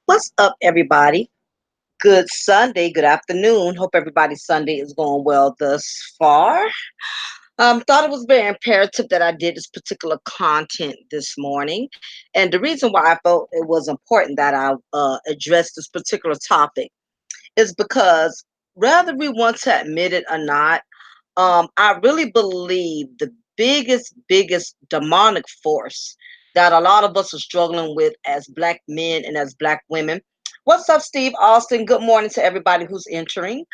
What's up, everybody? Good Sunday, good afternoon. Hope everybody's Sunday is going well thus far. Thought it was very imperative that I did this particular content this morning. And the reason why I felt it was important that I address this particular topic is because whether we want to admit it or not, I really believe the biggest demonic force that a lot of us are struggling with as Black men and as Black women. What's up, Steve Austin? Good morning to everybody who's entering.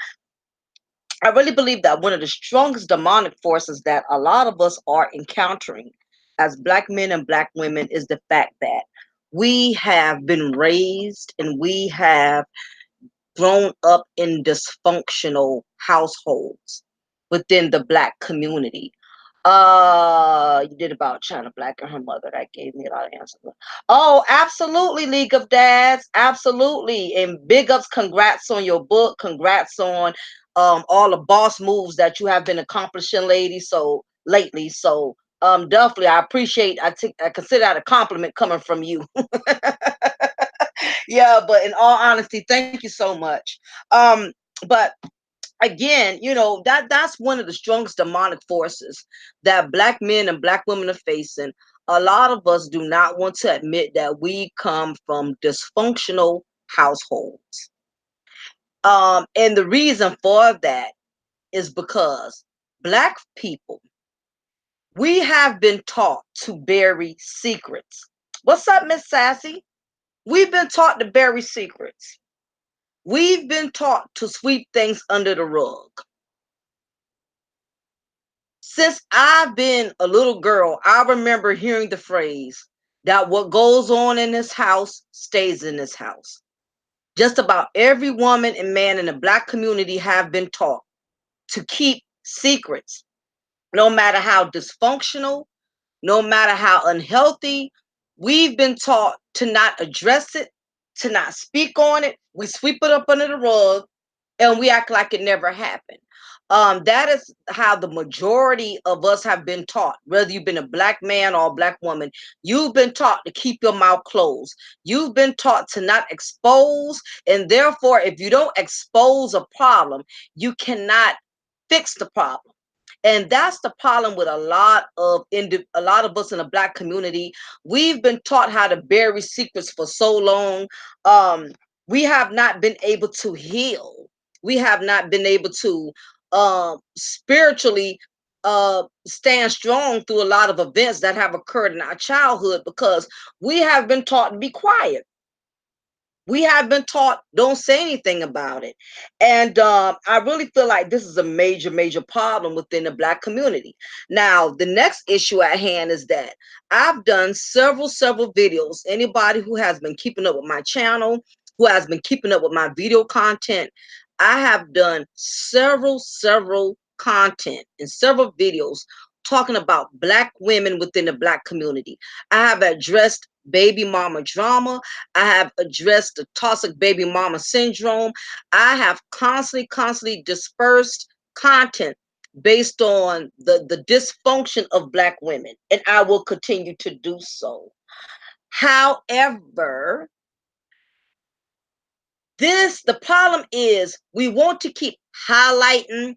I really believe that one of the strongest demonic forces that a lot of us are encountering as Black men and Black women is the fact that we have been raised and we have grown up in dysfunctional households within the Black community. You did about China Black and her mother. That gave me a lot of answers. Oh, absolutely, League of Dads. Absolutely. And big ups, congrats on your book. Congrats on all the boss moves that you have been accomplishing, lady. So lately. So definitely I appreciate I consider that a compliment coming from you. Yeah, but in all honesty, thank you so much. But again, that's one of the strongest demonic forces that Black men and Black women are facing. A lot of us do not want to admit that we come from dysfunctional households. And the reason for that is because Black people, we have been taught to bury secrets. What's up, Miss Sassy? We've been taught to bury secrets. We've been taught to sweep things under the rug. Since I've been a little girl, I remember hearing the phrase that what goes on in this house stays in this house. Just about every woman and man in the Black community have been taught to keep secrets, no matter how dysfunctional, no matter how unhealthy. We've been taught to not address it, to not speak on it. We sweep it up under the rug and we act like it never happened. That is how the majority of us have been taught, whether you've been a Black man or a Black woman. You've been taught to keep your mouth closed. You've been taught to not expose. And therefore, if you don't expose a problem, you cannot fix the problem. And that's the problem with a lot of us in the Black community. We've been taught how to bury secrets for so long. We have not been able to heal. We have not been able to spiritually stand strong through a lot of events that have occurred in our childhood because we have been taught to be quiet. We have been taught, don't say anything about it. And I really feel like this is a major, major problem within the Black community. Now, the next issue at hand is that I've done several videos. Anybody who has been keeping up with my channel, who has been keeping up with my video content, I have done several content and several videos talking about Black women within the Black community. I have addressed baby mama drama. I have addressed the toxic baby mama syndrome. I have constantly dispersed content based on the dysfunction of Black women, and I will continue to do so. However, the problem is we want to keep highlighting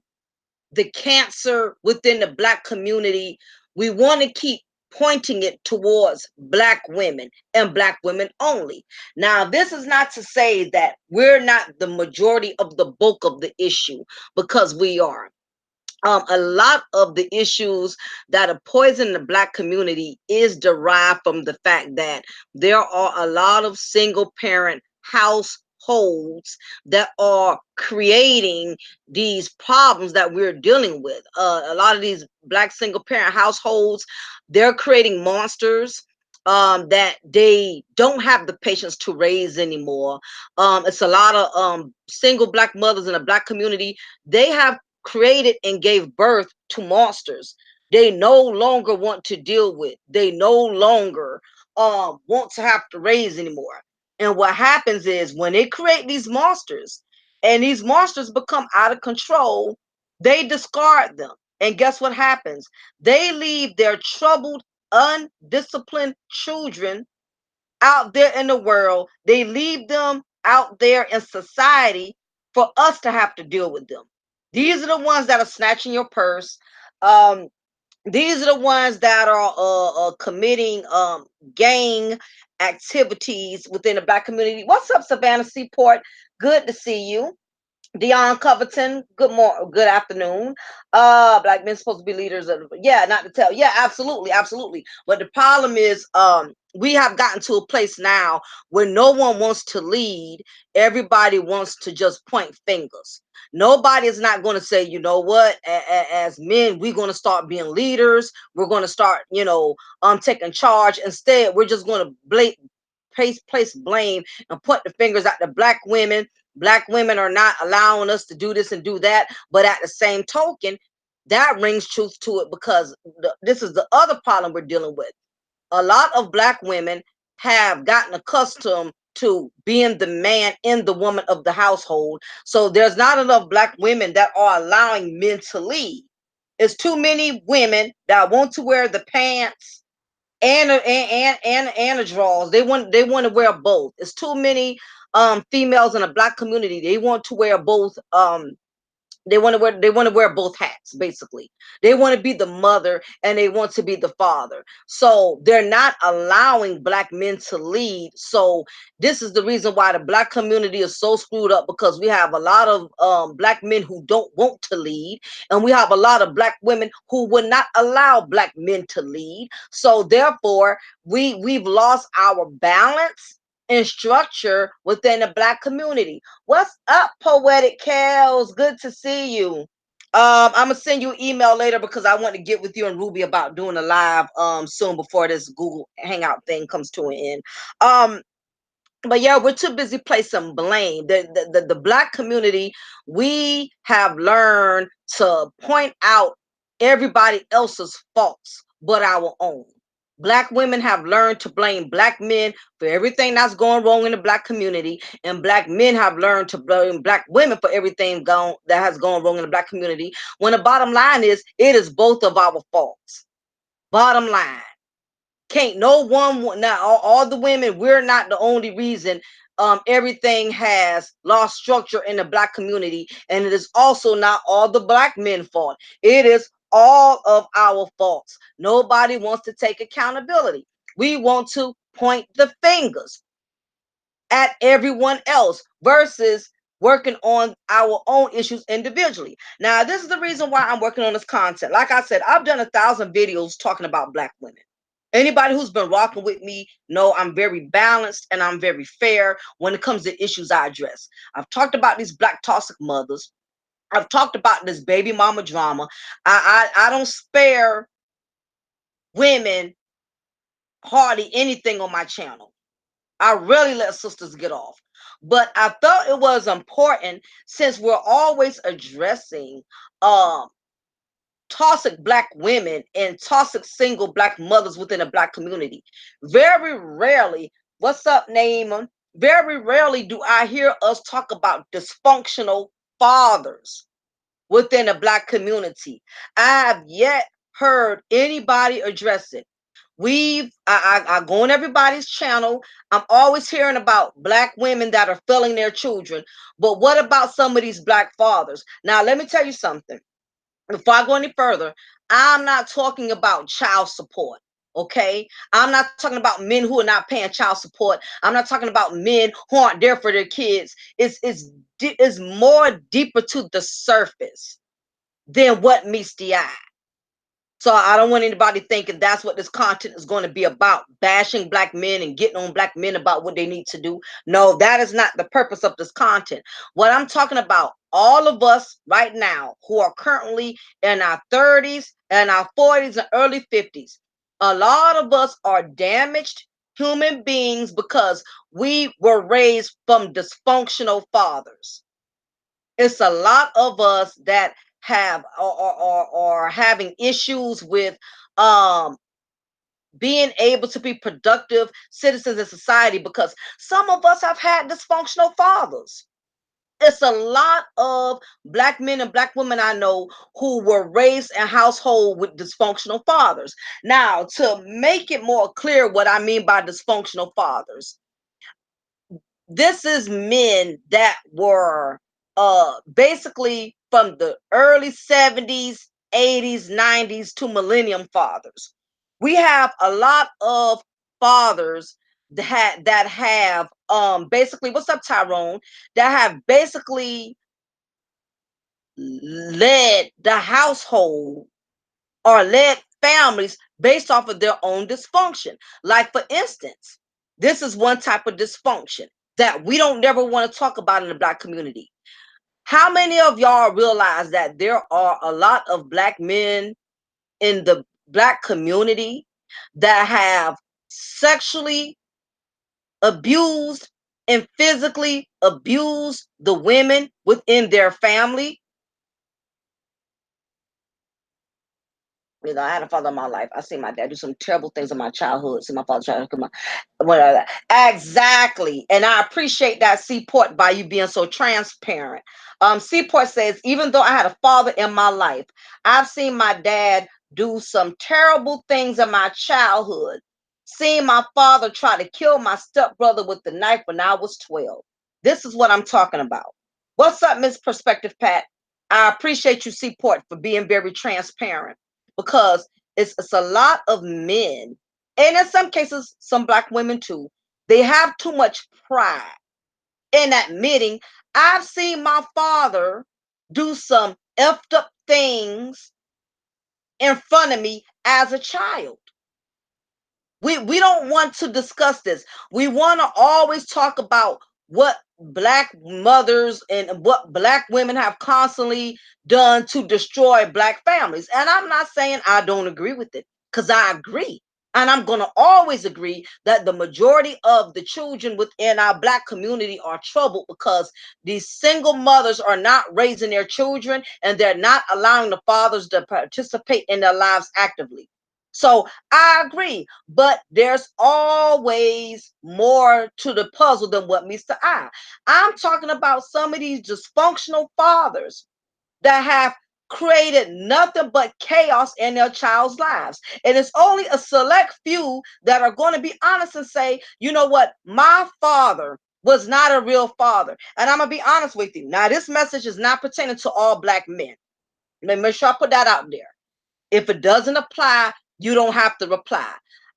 the cancer within the Black community. We want to keep pointing it towards Black women and Black women only. Now, this is not to say that we're not the majority of the bulk of the issue, because we are. A lot of the issues that are poisoning the Black community is derived from the fact that there are a lot of single parent households that are creating these problems that we're dealing with. A lot of these Black single parent households, they're creating monsters that they don't have the patience to raise anymore. It's a lot of single Black mothers in the Black community. They have created and gave birth to monsters they no longer want to deal with. They no longer want to have to raise anymore. And what happens is when they create these monsters and these monsters become out of control, they discard them. And guess what happens? They leave their troubled, undisciplined children out there in the world. They leave them out there in society for us to have to deal with them. These are the ones that are snatching your purse. Um, these are the ones that are committing gang activities within the Black community. What's up, Savannah Seaport? Good to see you. Dion Coverton, good afternoon. Black men supposed to be leaders of, yeah, not to tell. Yeah, absolutely. But the problem is, we have gotten to a place now where no one wants to lead. Everybody wants to just point fingers. Nobody is not going to say, you know what, as men, we're going to start being leaders. We're going to start, taking charge. Instead, we're just going to place blame and point the fingers at the Black women. Black women are not allowing us to do this and do that. But at the same token, that rings truth to it, because this is the other problem we're dealing with. A lot of Black women have gotten accustomed to being the man and the woman of the household. So there's not enough Black women that are allowing men to lead. It's too many women that want to wear the pants and the draws. They want to wear both. It's too many females in the Black community. They want to wear both. They want to wear both hats. Basically, they want to be the mother and they want to be the father. So they're not allowing Black men to lead. So this is the reason why the Black community is so screwed up, because we have a lot of Black men who don't want to lead, and we have a lot of Black women who would not allow Black men to lead. So therefore, we've lost our balance and structure within the Black community. What's up, Poetic Kels? Good to see you. I'm gonna send you an email later, because I want to get with you and Ruby about doing a live soon, before this Google Hangout thing comes to an end. But yeah, we're too busy placing blame. The Black community, we have learned to point out everybody else's faults but our own. Black women have learned to blame Black men for everything that's going wrong in the Black community, and Black men have learned to blame Black women for everything that has gone wrong in the Black community. When the bottom line is, it is both of our faults. Bottom line. Can't no one, now all the women, we're not the only reason everything has lost structure in the Black community, and it is also not all the Black men fault. It is all of our faults. Nobody wants to take accountability. We want to point the fingers at everyone else versus working on our own issues individually. Now, this is the reason why I'm working on this content. Like I said, I've done 1,000 videos talking about Black women. Anybody who's been rocking with me know I'm very balanced and I'm very fair when it comes to issues I address. I've talked about these black toxic mothers. I've talked about this baby mama drama. I don't spare women hardly anything on my channel. I really let sisters get off. But I felt it was important, since we're always addressing um toxic black women and toxic single black mothers within the black community. Very rarely, what's up, Naaman? Very rarely do I hear us talk about dysfunctional fathers within the black community. I have yet heard anybody address it. I go on everybody's channel. I'm always hearing about black women that are failing their children. But what about some of these black fathers? Now, let me tell you something. Before I go any further, I'm not talking about child support. Okay, I'm not talking about men who are not paying child support. I'm not talking about men who aren't there for their kids. It's more deeper to the surface than what meets the eye. So I don't want anybody thinking that's what this content is going to be about, bashing black men and getting on black men about what they need to do. No, that is not the purpose of this content. What I'm talking about, all of us right now who are currently in our 30s and our 40s and early 50s, a lot of us are damaged human beings because we were raised from dysfunctional fathers. It's a lot of us that have or having issues with um being able to be productive citizens in society because some of us have had dysfunctional fathers. It's a lot of black men and black women I know who were raised in household with dysfunctional fathers. Now, to make it more clear what I mean by dysfunctional fathers, this is men that were basically from the early 70s, 80s, 90s to millennium fathers. We have a lot of fathers that have basically, what's up, Tyrone, that have basically led the household or led families based off of their own dysfunction. Like, for instance, this is one type of dysfunction that we don't never want to talk about in the black community. How many of y'all realize that there are a lot of black men in the black community that have sexually abused and physically abused the women within their family? You know, I had a father in my life. I seen my dad do some terrible things in my childhood. See my father try to come on. Whatever. Exactly. And I appreciate that, Seaport, by you being so transparent. Seaport says, even though I had a father in my life, I've seen my dad do some terrible things in my childhood. Seeing my father try to kill my stepbrother with the knife when I was 12. This is what I'm talking about. What's up, Miss Perspective Pat? I appreciate you, Seaport, for being very transparent, because it's a lot of men, and in some cases some black women too. They have too much pride in admitting, I've seen my father do some effed up things in front of me as a child. We don't want to discuss this. We want to always talk about what black mothers and what black women have constantly done to destroy black families. And I'm not saying I don't agree with it, because I agree. And I'm going to always agree that the majority of the children within our black community are troubled because these single mothers are not raising their children and they're not allowing the fathers to participate in their lives actively. So I agree, but there's always more to the puzzle than what meets the eye. I'm talking about some of these dysfunctional fathers that have created nothing but chaos in their child's lives. And it's only a select few that are going to be honest and say, you know what, my father was not a real father. And I'm going to be honest with you. Now, this message is not pertaining to all black men. Let me make sure I put that out there. If it doesn't apply, you don't have to reply.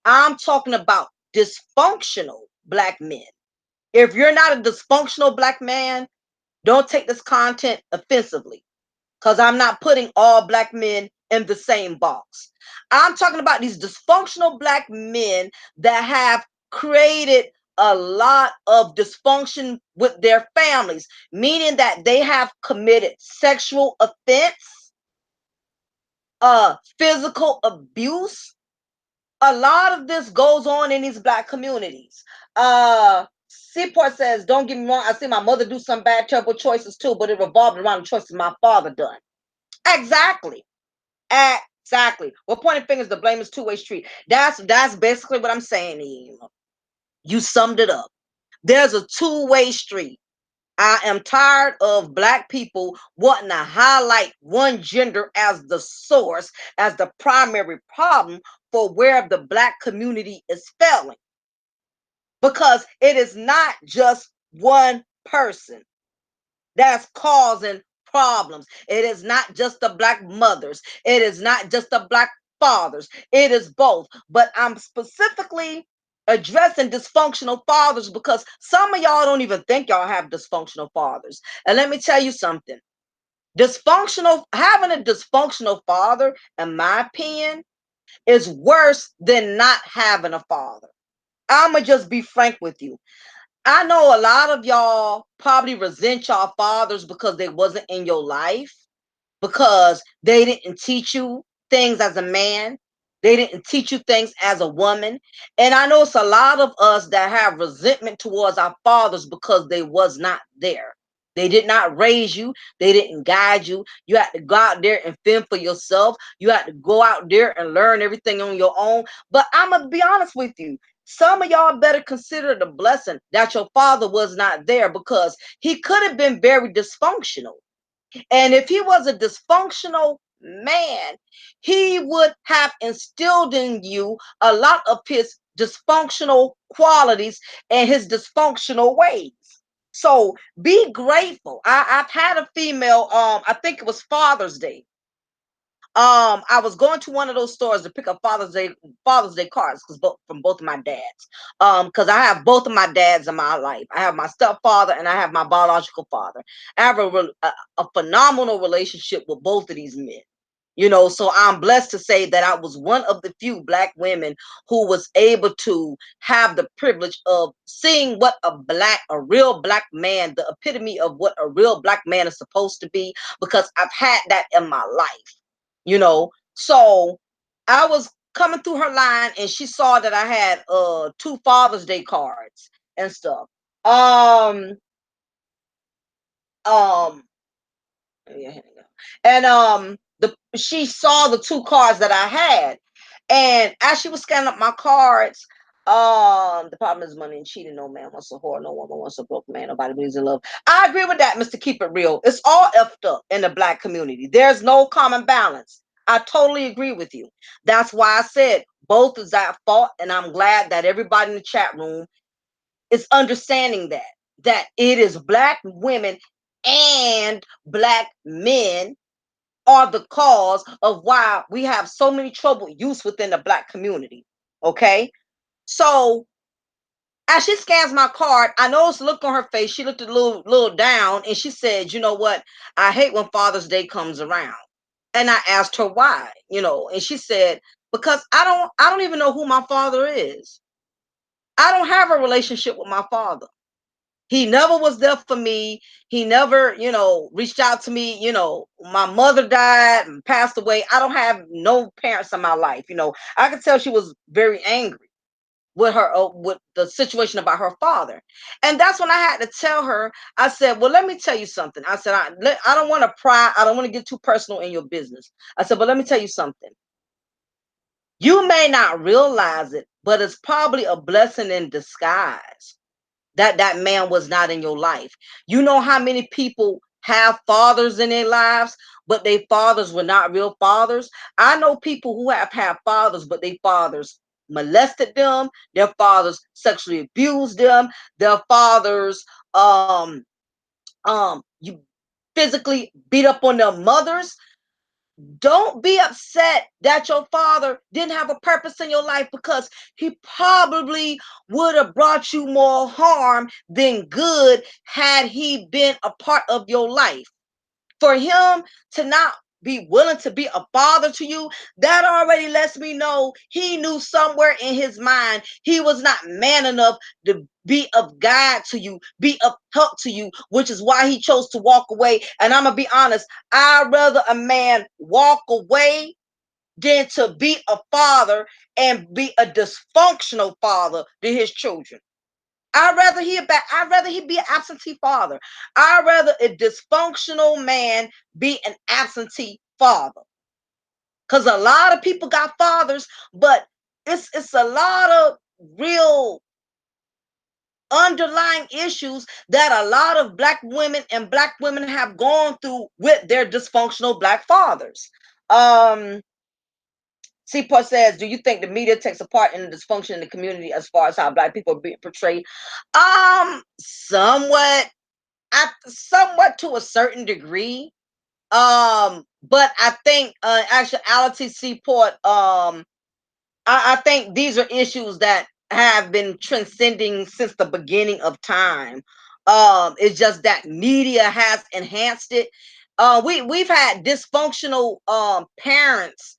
I'm talking about dysfunctional black men. If you're not a dysfunctional black man, don't take this content offensively, because I'm not putting all black men in the same box. I'm talking about these dysfunctional black men that have created a lot of dysfunction with their families, meaning that they have committed sexual offense, physical abuse. A lot of this goes on in these black communities. Seaport says, don't get me wrong, I see my mother do some bad, terrible choices too, but it revolved around the choices my father done. Exactly. Exactly. We're pointing fingers. The blame is two-way street. That's basically what I'm saying to you. You summed it up. There's a two-way street. I am tired of black people wanting to highlight one gender as the source, as the primary problem for where the black community is failing. Because it is not just one person that's causing problems. It is not just the black mothers. It is not just the black fathers. It is both. But I'm specifically addressing dysfunctional fathers because some of y'all don't even think y'all have dysfunctional fathers. And let me tell you something. Having a dysfunctional father, in my opinion, is worse than not having a father. I'ma just be frank with you. I know a lot of y'all probably resent y'all fathers because they wasn't in your life, because they didn't teach you things as a man. They didn't teach you things as a woman. And I know it's a lot of us that have resentment towards our fathers because they was not there. They did not raise you. They didn't guide you. You had to go out there and fend for yourself. You had to go out there and learn everything on your own. But I'm going to be honest with you. Some of y'all better consider the blessing that your father was not there, because he could have been very dysfunctional. And if he was a dysfunctional man, he would have instilled in you a lot of his dysfunctional qualities and his dysfunctional ways. So be grateful. I've had a female, I think it was Father's Day. I was going to one of those stores to pick up Father's Day cards from both of my dads. Because I have both of my dads in my life. I have my stepfather and I have my biological father. I have a phenomenal relationship with both of these men. So I'm blessed to say that I was one of the few black women who was able to have the privilege of seeing what a real black man, the epitome of what a real black man is supposed to be, because I've had that in my life. So I was coming through her line and she saw that I had two Father's Day cards and stuff. Um yeah, and she saw the two cards that I had, and as she was scanning up my cards, the problem is money and cheating. No man wants a whore, no woman wants a broke man, nobody believes in love. I agree with that, Mr. Keep It Real. It's all effed up in the black community. There's no common balance. I totally agree with you. That's why I said both is at fault, and I'm glad that everybody in the chat room is understanding that it is black women and black men are the cause of why we have so many troubled youths within the black community. Okay, so as she scans my card, I noticed a look on her face. She looked a little down, and she said, "You know what? I hate when Father's Day comes around." And I asked her why, and she said, "Because I don't even know who my father is. I don't have a relationship with my father. He never was there for me. He never, reached out to me. My mother died and passed away. I don't have no parents in my life. I could tell she was very angry with the situation about her father. And that's when I had to tell her, I said, well, let me tell you something. I said, I don't want to pry. I don't want to get too personal in your business. I said, but let me tell you something. You may not realize it, but it's probably a blessing in disguise that man was not in your life. You know how many people have fathers in their lives, but their fathers were not real fathers? I know people who have had fathers, but their fathers molested them, their fathers sexually abused them, their fathers you physically beat up on their mothers. Don't be upset that your father didn't have a purpose in your life, because he probably would have brought you more harm than good had he been a part of your life. For him to not be willing to be a father to you, that already lets me know he knew somewhere in his mind he was not man enough to be of God to you, be of help to you, which is why he chose to walk away. And I'm gonna be honest, I'd rather a man walk away than to be a father and be a dysfunctional father to his children. I'd rather he be an absentee father. I'd rather a dysfunctional man be an absentee father. Because a lot of people got fathers, but it's a lot of real underlying issues that a lot of black women have gone through with their dysfunctional black fathers. Um, Seaport says, do you think the media takes a part in the dysfunction in the community as far as how black people are being portrayed? Somewhat, somewhat to a certain degree. But I think actuality Seaport, I think these are issues that have been transcending since the beginning of time. It's just that media has enhanced it. We've had dysfunctional parents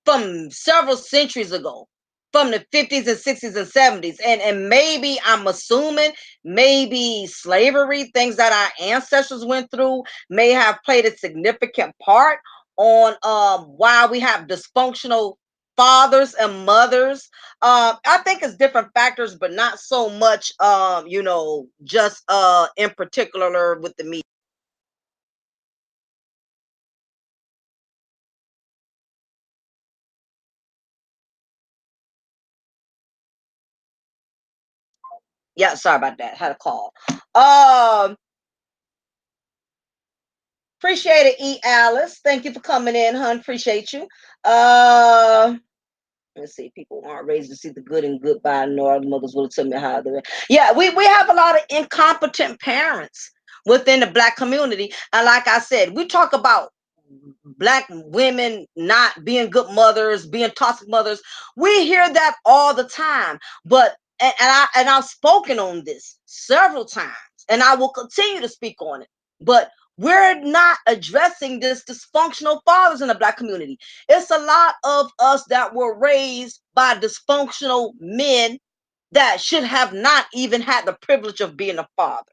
from several centuries ago, from the 50s and 60s and 70s. And maybe I'm assuming maybe slavery, things that our ancestors went through, may have played a significant part on why we have dysfunctional fathers and mothers. I think it's different factors, but not so much just in particular with the media. Yeah, sorry about that. Had a call. Um Appreciate it, E. Alice. Thank you for coming in, hun. Appreciate you. Uh, let's see. People aren't raised to see the good and goodbye. Nor the mothers will tell me how to. Yeah, we have a lot of incompetent parents within the black community, and like I said, we talk about black women not being good mothers, being toxic mothers. We hear that all the time, but I've spoken on this several times, and I will continue to speak on it. But we're not addressing this dysfunctional fathers in the black community. It's a lot of us that were raised by dysfunctional men that should have not even had the privilege of being a father.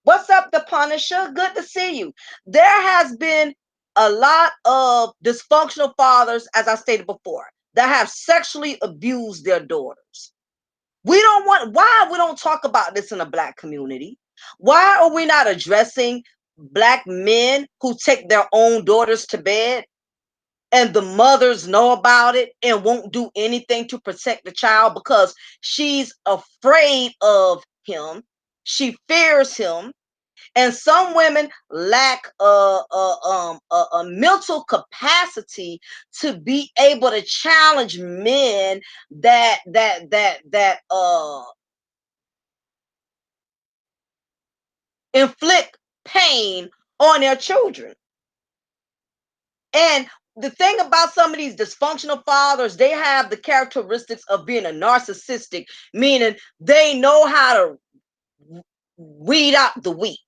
What's up, the Punisher? Good to see you. There has been a lot of dysfunctional fathers, as I stated before, that have sexually abused their daughters. Why we don't talk about this in the black community? Why are we not addressing black men who take their own daughters to bed and the mothers know about it and won't do anything to protect the child because she's afraid of him? She fears him, and some women lack a mental capacity to be able to challenge men that inflict pain on their children. And the thing about some of these dysfunctional fathers, they have the characteristics of being a narcissistic, meaning they know how to weed out the weak.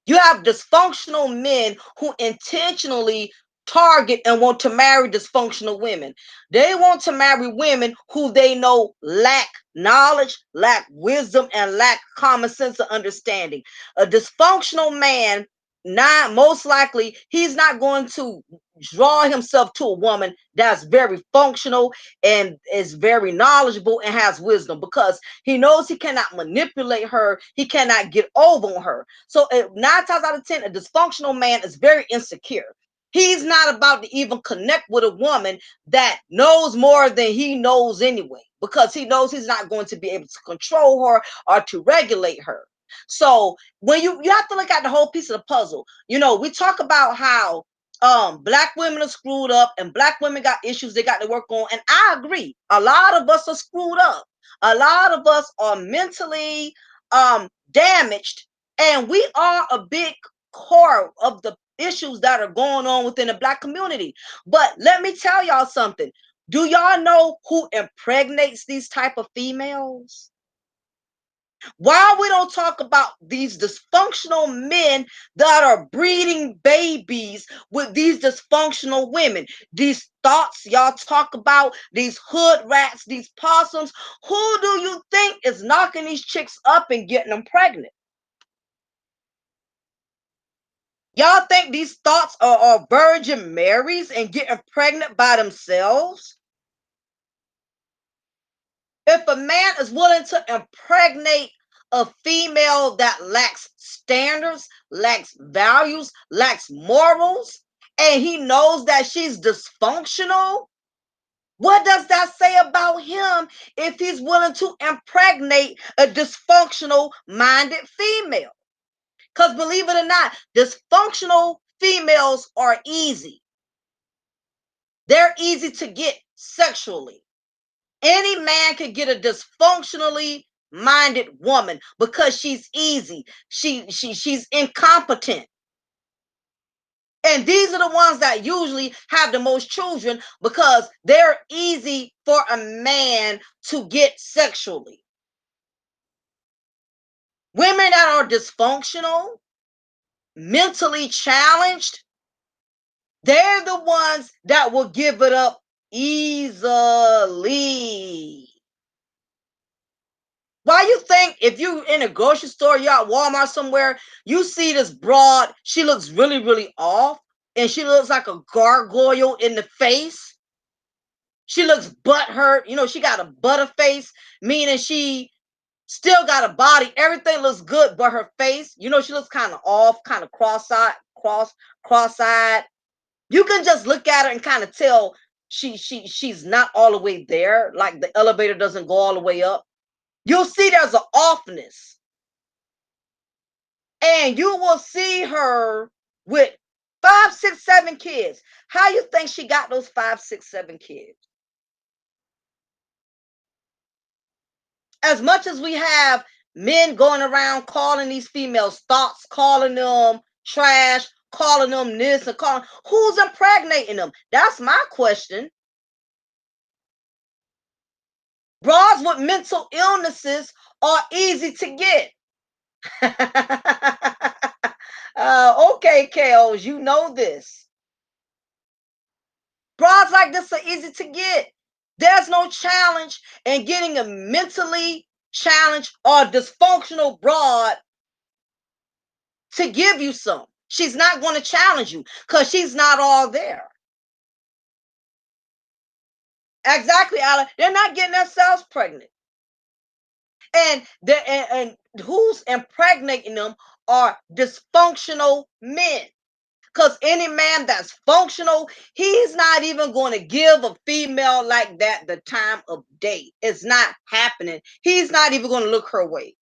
You have dysfunctional men who intentionally target and want to marry dysfunctional women. They want to marry women who they know lack knowledge, lack wisdom, and lack common sense or understanding. A dysfunctional man, not most likely, he's not going to draw himself to a woman that's very functional and is very knowledgeable and has wisdom because he knows he cannot manipulate her, he cannot get over on her. So 9 times out of 10, a dysfunctional man is very insecure. He's not about to even connect with a woman that knows more than he knows anyway, because he knows he's not going to be able to control her or to regulate her. So when you have to look at the whole piece of the puzzle. We talk about how black women are screwed up and black women got issues they got to work on. And I agree. A lot of us are screwed up. A lot of us are mentally damaged, and we are a big core of the issues that are going on within the black community. But let me tell y'all something. Do y'all know who impregnates these type of females? Why we don't talk about these dysfunctional men that are breeding babies with these dysfunctional women? These thoughts y'all talk about, these hood rats, these possums. Who do you think is knocking these chicks up and getting them pregnant? Y'all think these thoughts are Virgin Marys and getting pregnant by themselves? If a man is willing to impregnate a female that lacks standards, lacks values, lacks morals, and he knows that she's dysfunctional, what does that say about him if he's willing to impregnate a dysfunctional minded female? Because believe it or not, dysfunctional females are easy. They're easy to get sexually. Any man can get a dysfunctionally minded woman because she's easy. She's incompetent. And these are the ones that usually have the most children because they're easy for a man to get sexually. Women that are dysfunctional, mentally challenged, they're the ones that will give it up easily. Why you think if you in a grocery store, you're at Walmart somewhere, you see this broad, she looks really, really off, and she looks like a gargoyle in the face. She looks butthurt. She got a butter face, meaning she still got a body. Everything looks good, but her face, she looks kind of off, kind of cross-eyed. You can just look at her and kind of tell she's not all the way there, like the elevator doesn't go all the way up. You'll see there's an offness. And you will see her with 5, 6, 7 kids. How you think she got those 5, 6, 7 kids? As much as we have men going around calling these females thoughts, calling them trash, calling them this and calling, who's impregnating them? That's my question. Bras with mental illnesses are easy to get. Okay, KOs, you know this. Bras like this are easy to get. There's no challenge in getting a mentally challenged or dysfunctional broad to give you some. She's not going to challenge you because she's not all there. Exactly, Alan. They're not getting themselves pregnant. And who's impregnating them are dysfunctional men. Because any man that's functional, he's not even going to give a female like that the time of day. It's not happening. He's not even going to look her way.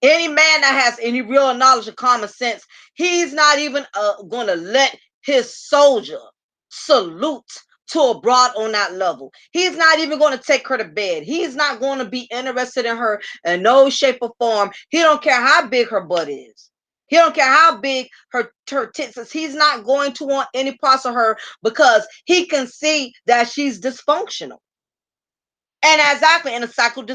Any man that has any real knowledge of common sense, he's not even going to let his soldier salute to a broad on that level. He's not even going to take her to bed. He's not going to be interested in her in no shape or form. He don't care how big her butt is. He don't care how big her tits is. He's not going to want any parts of her because he can see that she's dysfunctional. And exactly, and the cycle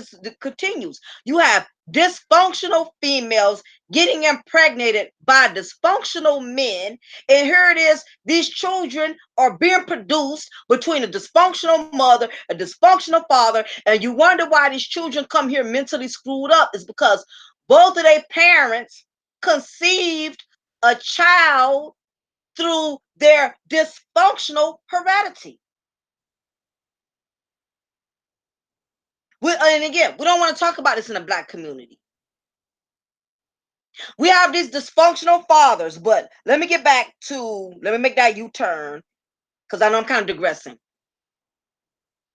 continues. You have dysfunctional females getting impregnated by dysfunctional men. And here it is, these children are being produced between a dysfunctional mother, a dysfunctional father. And you wonder why these children come here mentally screwed up. It's because both of their parents conceived a child through their dysfunctional heredity. And again, we don't want to talk about this in the Black community. We have these dysfunctional fathers, but let me get back to, let me make that U-turn because I know I'm kind of digressing.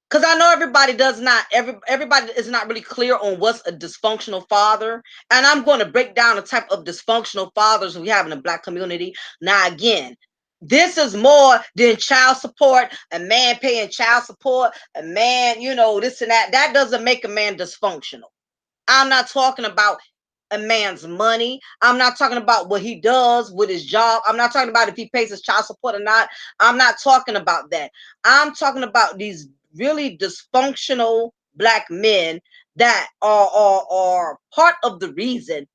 Because I know everybody is not really clear on what's a dysfunctional father. And I'm going to break down the type of dysfunctional fathers we have in the Black community. Now, again, this is more than child support, a man paying child support, a man, this and that. That doesn't make a man dysfunctional. I'm not talking about a man's money. I'm not talking about what he does with his job. I'm not talking about if he pays his child support or not. I'm not talking about that. I'm talking about these really dysfunctional Black men that are part of the reason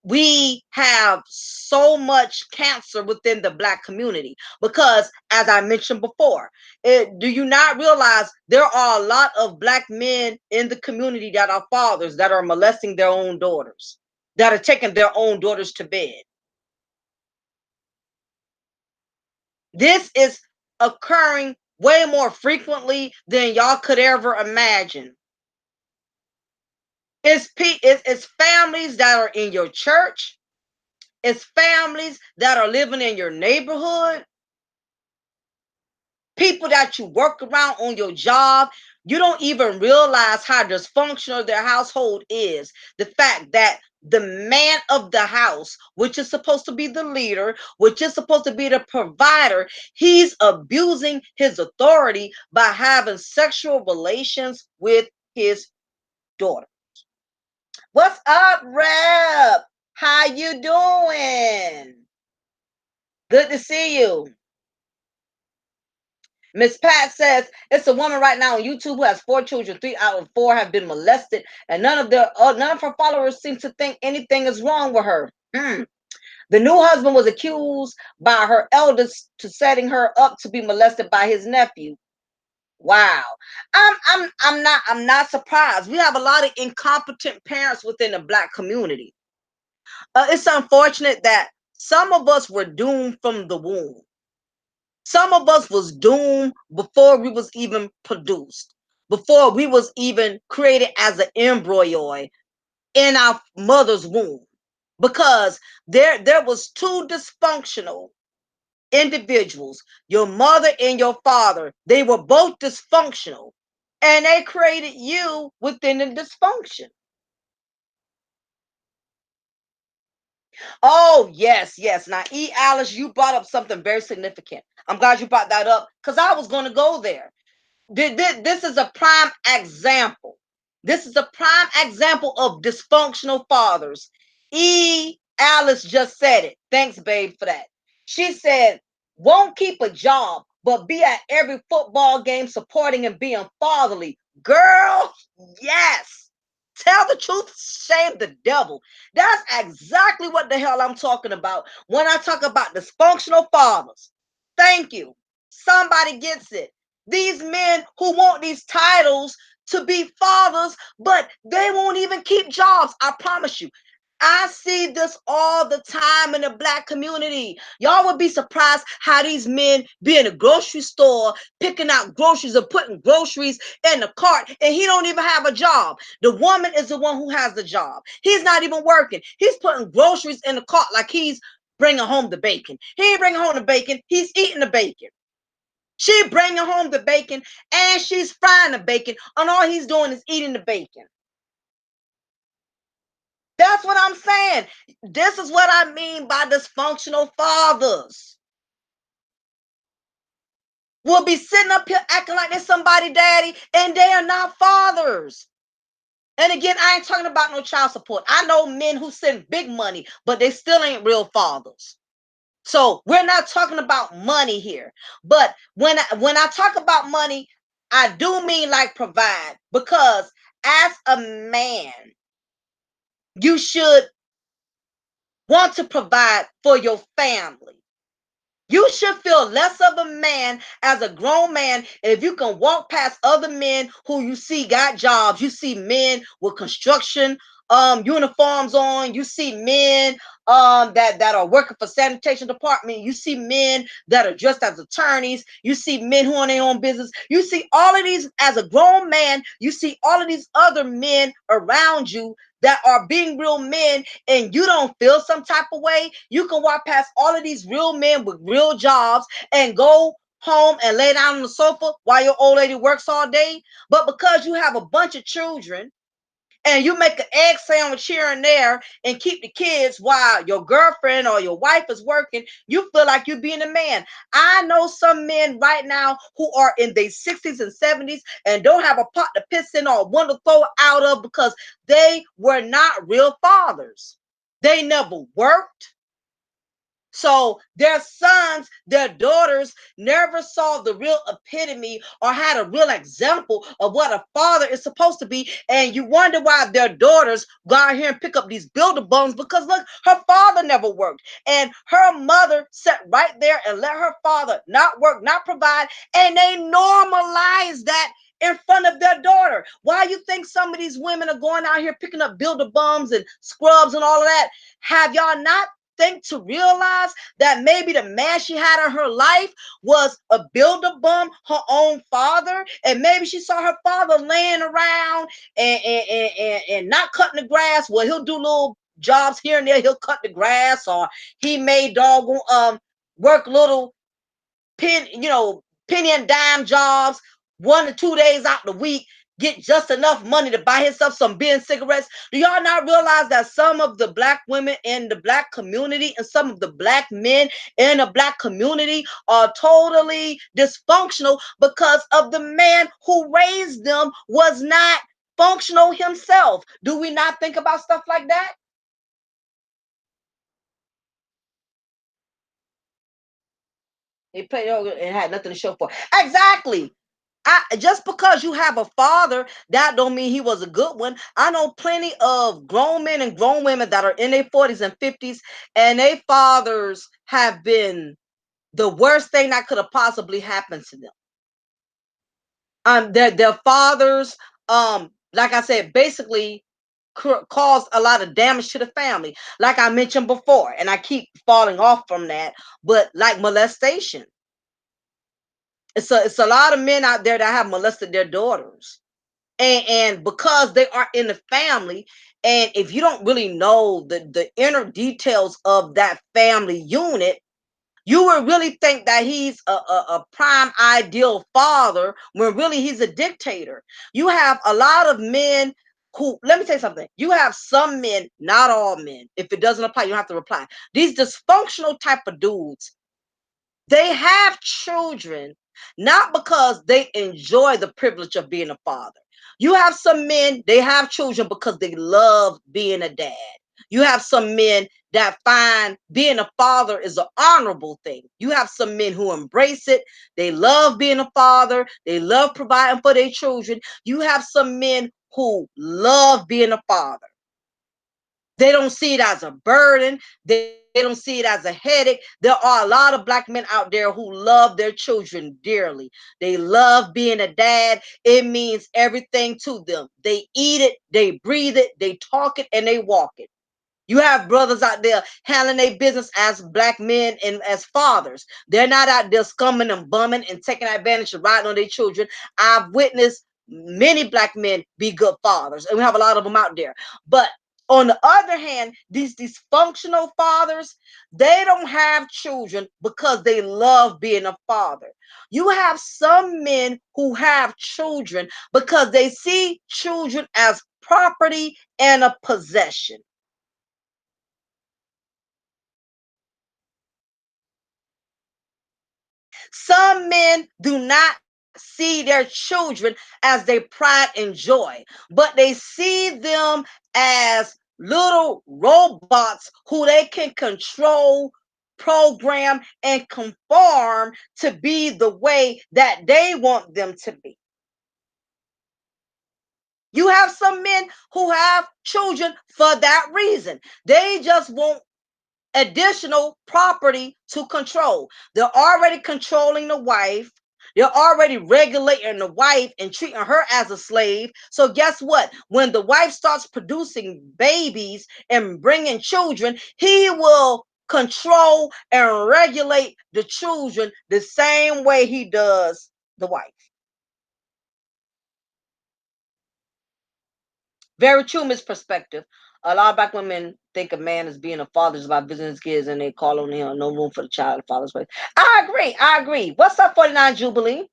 we have so much cancer within the Black community. Because, as I mentioned before, do you not realize there are a lot of Black men in the community that are fathers that are molesting their own daughters, that are taking their own daughters to bed? This is occurring way more frequently than y'all could ever imagine. It's families that are in your church. It's families that are living in your neighborhood. People that you work around on your job. You don't even realize how dysfunctional their household is. The fact that the man of the house, which is supposed to be the leader, which is supposed to be the provider, he's abusing his authority by having sexual relations with his daughter. What's up, Rep? How you doing? Good to see you. Miss Pat says it's a woman right now on YouTube who has 4 children. 3 out of 4 have been molested, and none of her followers seem to think anything is wrong with her. The new husband was accused by her eldest to setting her up to be molested by his nephew. Wow. I'm not surprised. We have a lot of incompetent parents within the Black community. It's unfortunate that some of us were doomed from the womb. Some of us was doomed before we was even produced, before we was even created as an embryo in our mother's womb, because there was 2 dysfunctional individuals, your mother and your father. They were both dysfunctional, and they created you within the dysfunction. Oh, yes, yes. Now, Alice, you brought up something very significant. I'm glad you brought that up because I was going to go there. This is a prime example. This is a prime example of dysfunctional fathers. Alice just said it. Thanks, babe, for that. She said, won't keep a job, but be at every football game supporting and being fatherly. Girl, yes. Tell the truth, shame the devil. That's exactly what the hell I'm talking about when I talk about dysfunctional fathers. Thank you. Somebody gets it. These men who want these titles to be fathers, but they won't even keep jobs. I promise you. I see this all the time in the Black community. Y'all would be surprised how these men be in a grocery store picking out groceries or putting groceries in the cart, and he don't even have a job. The woman is the one who has the job. He's not even working. He's putting groceries in the cart like he's bringing home the bacon. He ain't bringing home the bacon. He's eating the bacon. She bringing home the bacon and she's frying the bacon, and all he's doing is eating the bacon. That's what I'm saying. This is what I mean by dysfunctional fathers. Will be sitting up here acting like they're somebody daddy, and they are not fathers. And again, I ain't talking about no child support. I know men who send big money, but they still ain't real fathers. So we're not talking about money here. But when I talk about money, I do mean like provide, because as a man, you should want to provide for your family. You should feel less of a man as a grown man if you can walk past other men who you see got jobs. You see men with construction uniforms on. You see men that are working for sanitation department. You see men that are dressed as attorneys. You see men who own their own business. You see all of these as a grown man. You see all of these other men around you that are being real men, and you don't feel some type of way. You can walk past all of these real men with real jobs and go home and lay down on the sofa while your old lady works all day. But because you have a bunch of children and you make an egg sandwich here and there and keep the kids while your girlfriend or your wife is working, you feel like you're being a man. I know some men right now who are in their 60s and 70s and don't have a pot to piss in or one to throw out of because they were not real fathers. They never worked. So their sons, their daughters never saw the real epitome or had a real example of what a father is supposed to be. And you wonder why their daughters go out here and pick up these builder bums, because look, her father never worked. And her mother sat right there and let her father not work, not provide. And they normalize that in front of their daughter. Why you think some of these women are going out here picking up builder bums and scrubs and all of that? Have y'all not think to realize that maybe the man she had in her life was a builder bum, her own father, and maybe she saw her father laying around and not cutting the grass? Well, he'll do little jobs here and there. He'll cut the grass, or he may work little penny and dime jobs 1 to 2 days out the week, get just enough money to buy himself some bin cigarettes. Do y'all not realize that some of the black women in the black community and some of the black men in the black community are totally dysfunctional because of the man who raised them was not functional himself? Do we not think about stuff like that? It had nothing to show for. Exactly. Just because you have a father, that don't mean he was a good one. I know plenty of grown men and grown women that are in their 40s and 50s, and their fathers have been the worst thing that could have possibly happened to them. Their fathers, like I said, basically caused a lot of damage to the family, like I mentioned before, and I keep falling off from that. But like molestation, it's a lot of men out there that have molested their daughters, and because they are in the family, and if you don't really know the inner details of that family unit, you would really think that he's a prime ideal father when really he's a dictator. You have a lot of men who, let me say something, you have some men, not all men, if it doesn't apply you don't have to reply, these dysfunctional type of dudes, they have children not because they enjoy the privilege of being a father. You have some men, they have children because they love being a dad. You have some men that find being a father is an honorable thing. You have some men who embrace it. They love being a father. They love providing for their children. You have some men who love being a father. They don't see it as a burden. They don't see it as a headache. There are a lot of black men out there who love their children dearly. They love being a dad. It means everything to them. They eat it, they breathe it, they talk it, and they walk it. You have brothers out there handling their business as black men and as fathers. They're not out there scumming and bumming and taking advantage of riding on their children. I've witnessed many black men be good fathers, and we have a lot of them out there. But on the other hand, these dysfunctional fathers, they don't have children because they love being a father. You have some men who have children because they see children as property and a possession. Some men do not see their children as their pride and joy, but they see them as little robots who they can control, program, and conform to be the way that they want them to be. You have some men who have children for that reason. They just want additional property to control. They're already controlling the wife. They're already regulating the wife and treating her as a slave. So guess what? When the wife starts producing babies and bringing children, he will control and regulate the children the same way he does the wife. Very true, Miss Perspective. A lot of black women think a man is being a father is about visiting his kids, and they call on him no room for the child, the father's place. I agree. I agree. What's up, 49 Jubilee?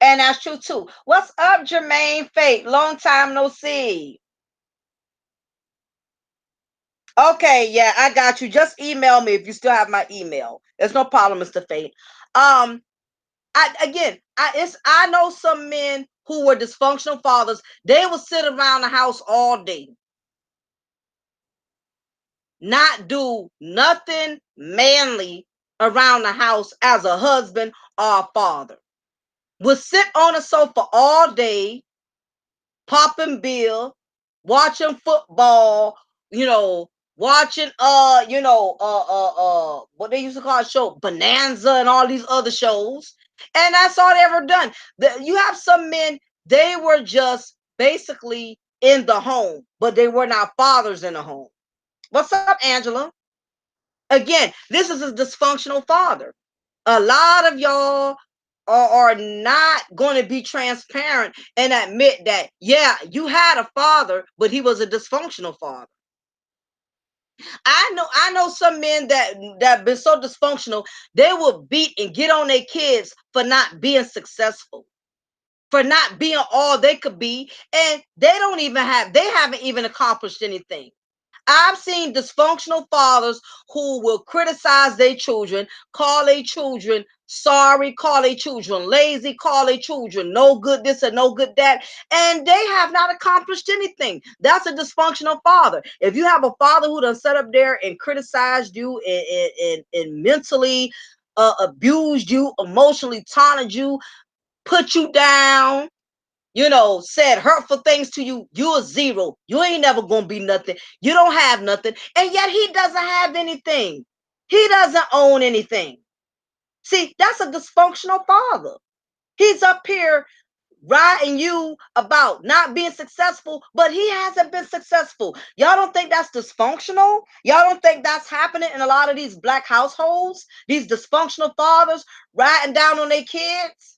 And that's true too. What's up, Jermaine Fate? Long time no see. Okay, yeah, I got you. Just email me if you still have my email. There's no problem, Mr. Fate. I know some men who were dysfunctional fathers. They will sit around the house all day. not do nothing manly around the house as a husband or a father. Would sit on a sofa all day, popping beer, watching football, watching what they used to call a show, Bonanza and all these other shows. And that's all they ever done. You have some men, they were just basically in the home, but they were not fathers in the home. What's up, Angela? Again, this is a dysfunctional father. A lot of y'all are not going to be transparent and admit that, yeah, you had a father, but he was a dysfunctional father. I know some men that been so dysfunctional, they will beat and get on their kids for not being successful, for not being all they could be, and they haven't even accomplished anything. I've seen dysfunctional fathers who will criticize their children, call their children sorry, call their children lazy, call their children no good this and no good that, and they have not accomplished anything. That's a dysfunctional father. If you have a father who done set up there and criticized you and mentally abused you, emotionally taunted you, put you down, said hurtful things to you, you're a zero. You ain't never gonna be nothing. You don't have nothing. And yet he doesn't have anything. He doesn't own anything. See, that's a dysfunctional father. He's up here writing you about not being successful, but he hasn't been successful. Y'all don't think that's dysfunctional? Y'all don't think that's happening in a lot of these black households? These dysfunctional fathers writing down on their kids?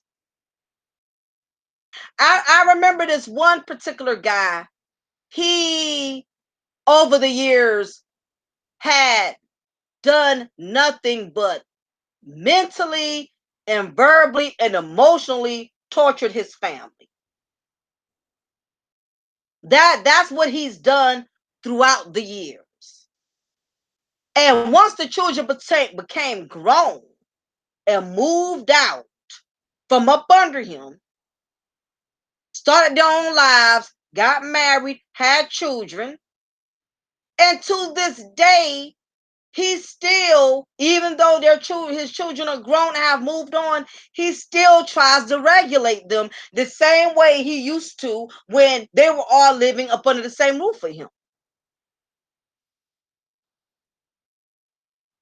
I remember this one particular guy. He, over the years, had done nothing but mentally and verbally and emotionally tortured his family. That's what he's done throughout the years. And once the children became grown and moved out from up under him, started their own lives, got married, had children, and to this day, he still, even though his children are grown and have moved on, he still tries to regulate them the same way he used to when they were all living up under the same roof with him.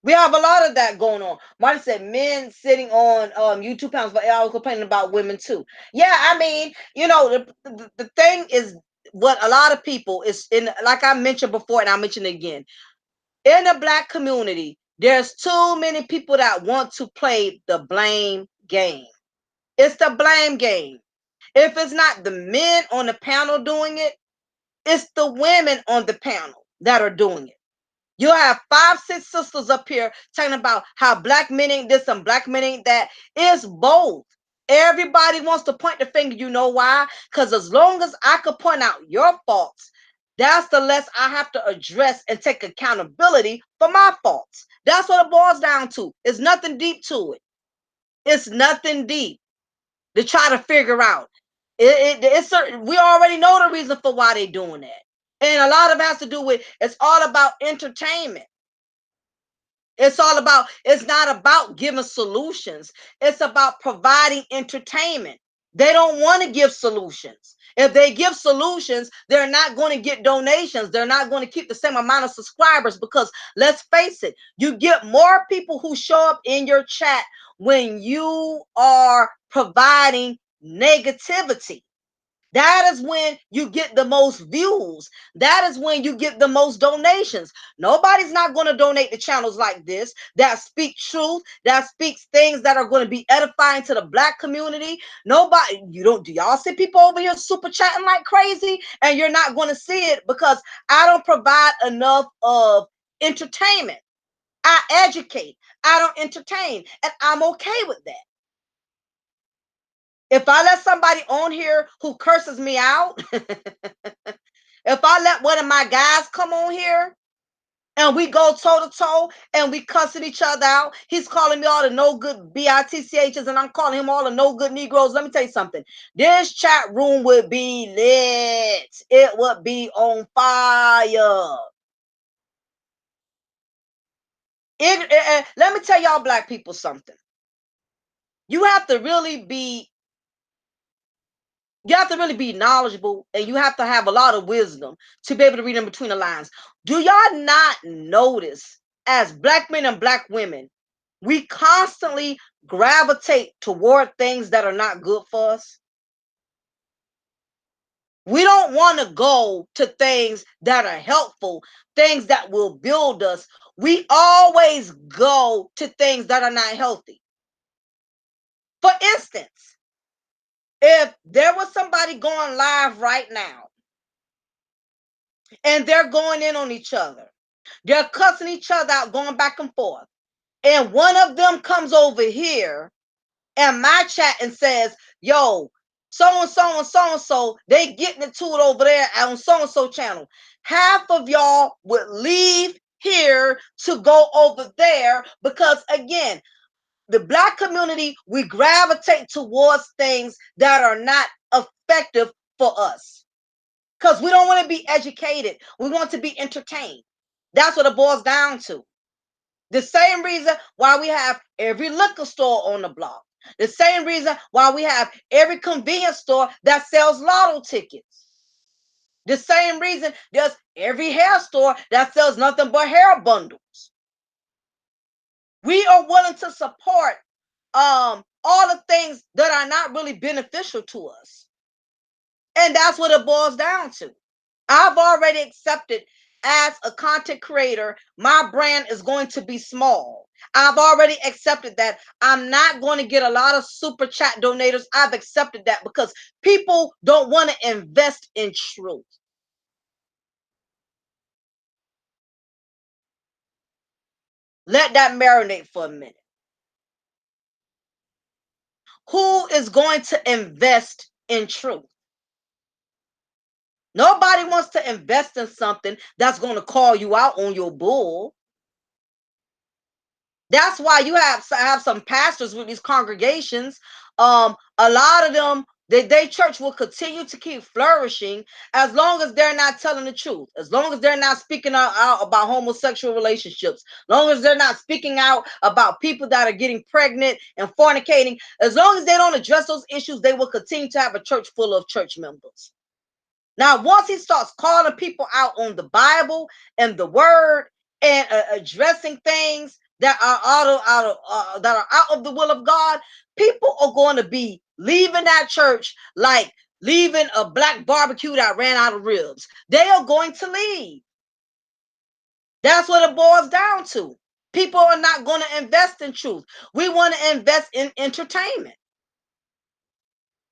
We have a lot of that going on. Marty said men sitting on YouTube panels, but I was complaining about women too. Yeah, I mean, the thing is, what a lot of people is in, like I mentioned before, and I'll mention it again. In the black community, there's too many people that want to play the blame game. It's the blame game. If it's not the men on the panel doing it, it's the women on the panel that are doing it. You have 5, 6 sisters up here talking about how black men ain't this and black men ain't that. It's both. Everybody wants to point the finger. You know why? Because as long as I could point out your faults, that's the less I have to address and take accountability for my faults. That's what it boils down to. It's nothing deep to it. It's nothing deep to try to figure out. It's certain. We already know the reason for why they're doing that. And a lot of it has to do with, it's all about entertainment. It's not about giving solutions. It's about providing entertainment. They don't want to give solutions. If they give solutions, they're not going to get donations. They're not going to keep the same amount of subscribers because let's face it, you get more people who show up in your chat when you are providing negativity. That is when you get the most views. That is when you get the most donations. Nobody's not going to donate to channels like this that speak truth, that speaks things that are going to be edifying to the black community. Nobody, do y'all see people over here super chatting like crazy? And you're not going to see it because I don't provide enough of entertainment. I educate, I don't entertain, and I'm okay with that. If I let somebody on here who curses me out, if I let one of my guys come on here and we go toe to toe and we cussing each other out, he's calling me all the no good bitchs and I'm calling him all the no good Negroes. Let me tell you something. This chat room would be lit. It would be on fire. Let me tell y'all black people something. You have to really be you have to really be knowledgeable, and you have to have a lot of wisdom to be able to read in between the lines. Do y'all not notice, as black men and black women, we constantly gravitate toward things that are not good for us? We don't want to go to things that are helpful, things that will build us. We always go to things that are not healthy. For instance, if there was somebody going live right now and they're going in on each other, they're cussing each other out, going back and forth, and one of them comes over here in my chat and says, yo, so and so and so and so, they getting into it over there on so and so channel. Half of y'all would leave here to go over there because, again, the black community, we gravitate towards things that are not effective for us because we don't want to be educated. We want to be entertained. That's what it boils down to. The same reason why we have every liquor store on the block. The same reason why we have every convenience store that sells lotto tickets. The same reason there's every hair store that sells nothing but hair bundles. We are willing to support all the things that are not really beneficial to us. And that's what it boils down to. I've already accepted, as a content creator, my brand is going to be small. I've already accepted that I'm not going to get a lot of super chat donators. I've accepted that because people don't want to invest in truth. Let that marinate for a minute. Who is going to invest in truth? Nobody wants to invest in something that's going to call you out on your bull. That's why you have some pastors with these congregations. A lot of them, they church will continue to keep flourishing as long as they're not telling the truth, as long as they're not speaking out about homosexual relationships, as long as they're not speaking out about people that are getting pregnant and fornicating, as long as they don't address those issues, they will continue to have a church full of church members. Now, once he starts calling people out on the Bible and the Word and addressing things that are out of the will of God, people are going to be leaving that church like leaving a black barbecue that ran out of ribs. They are going to leave. That's what it boils down to. People are not going to invest in truth. We want to invest in entertainment.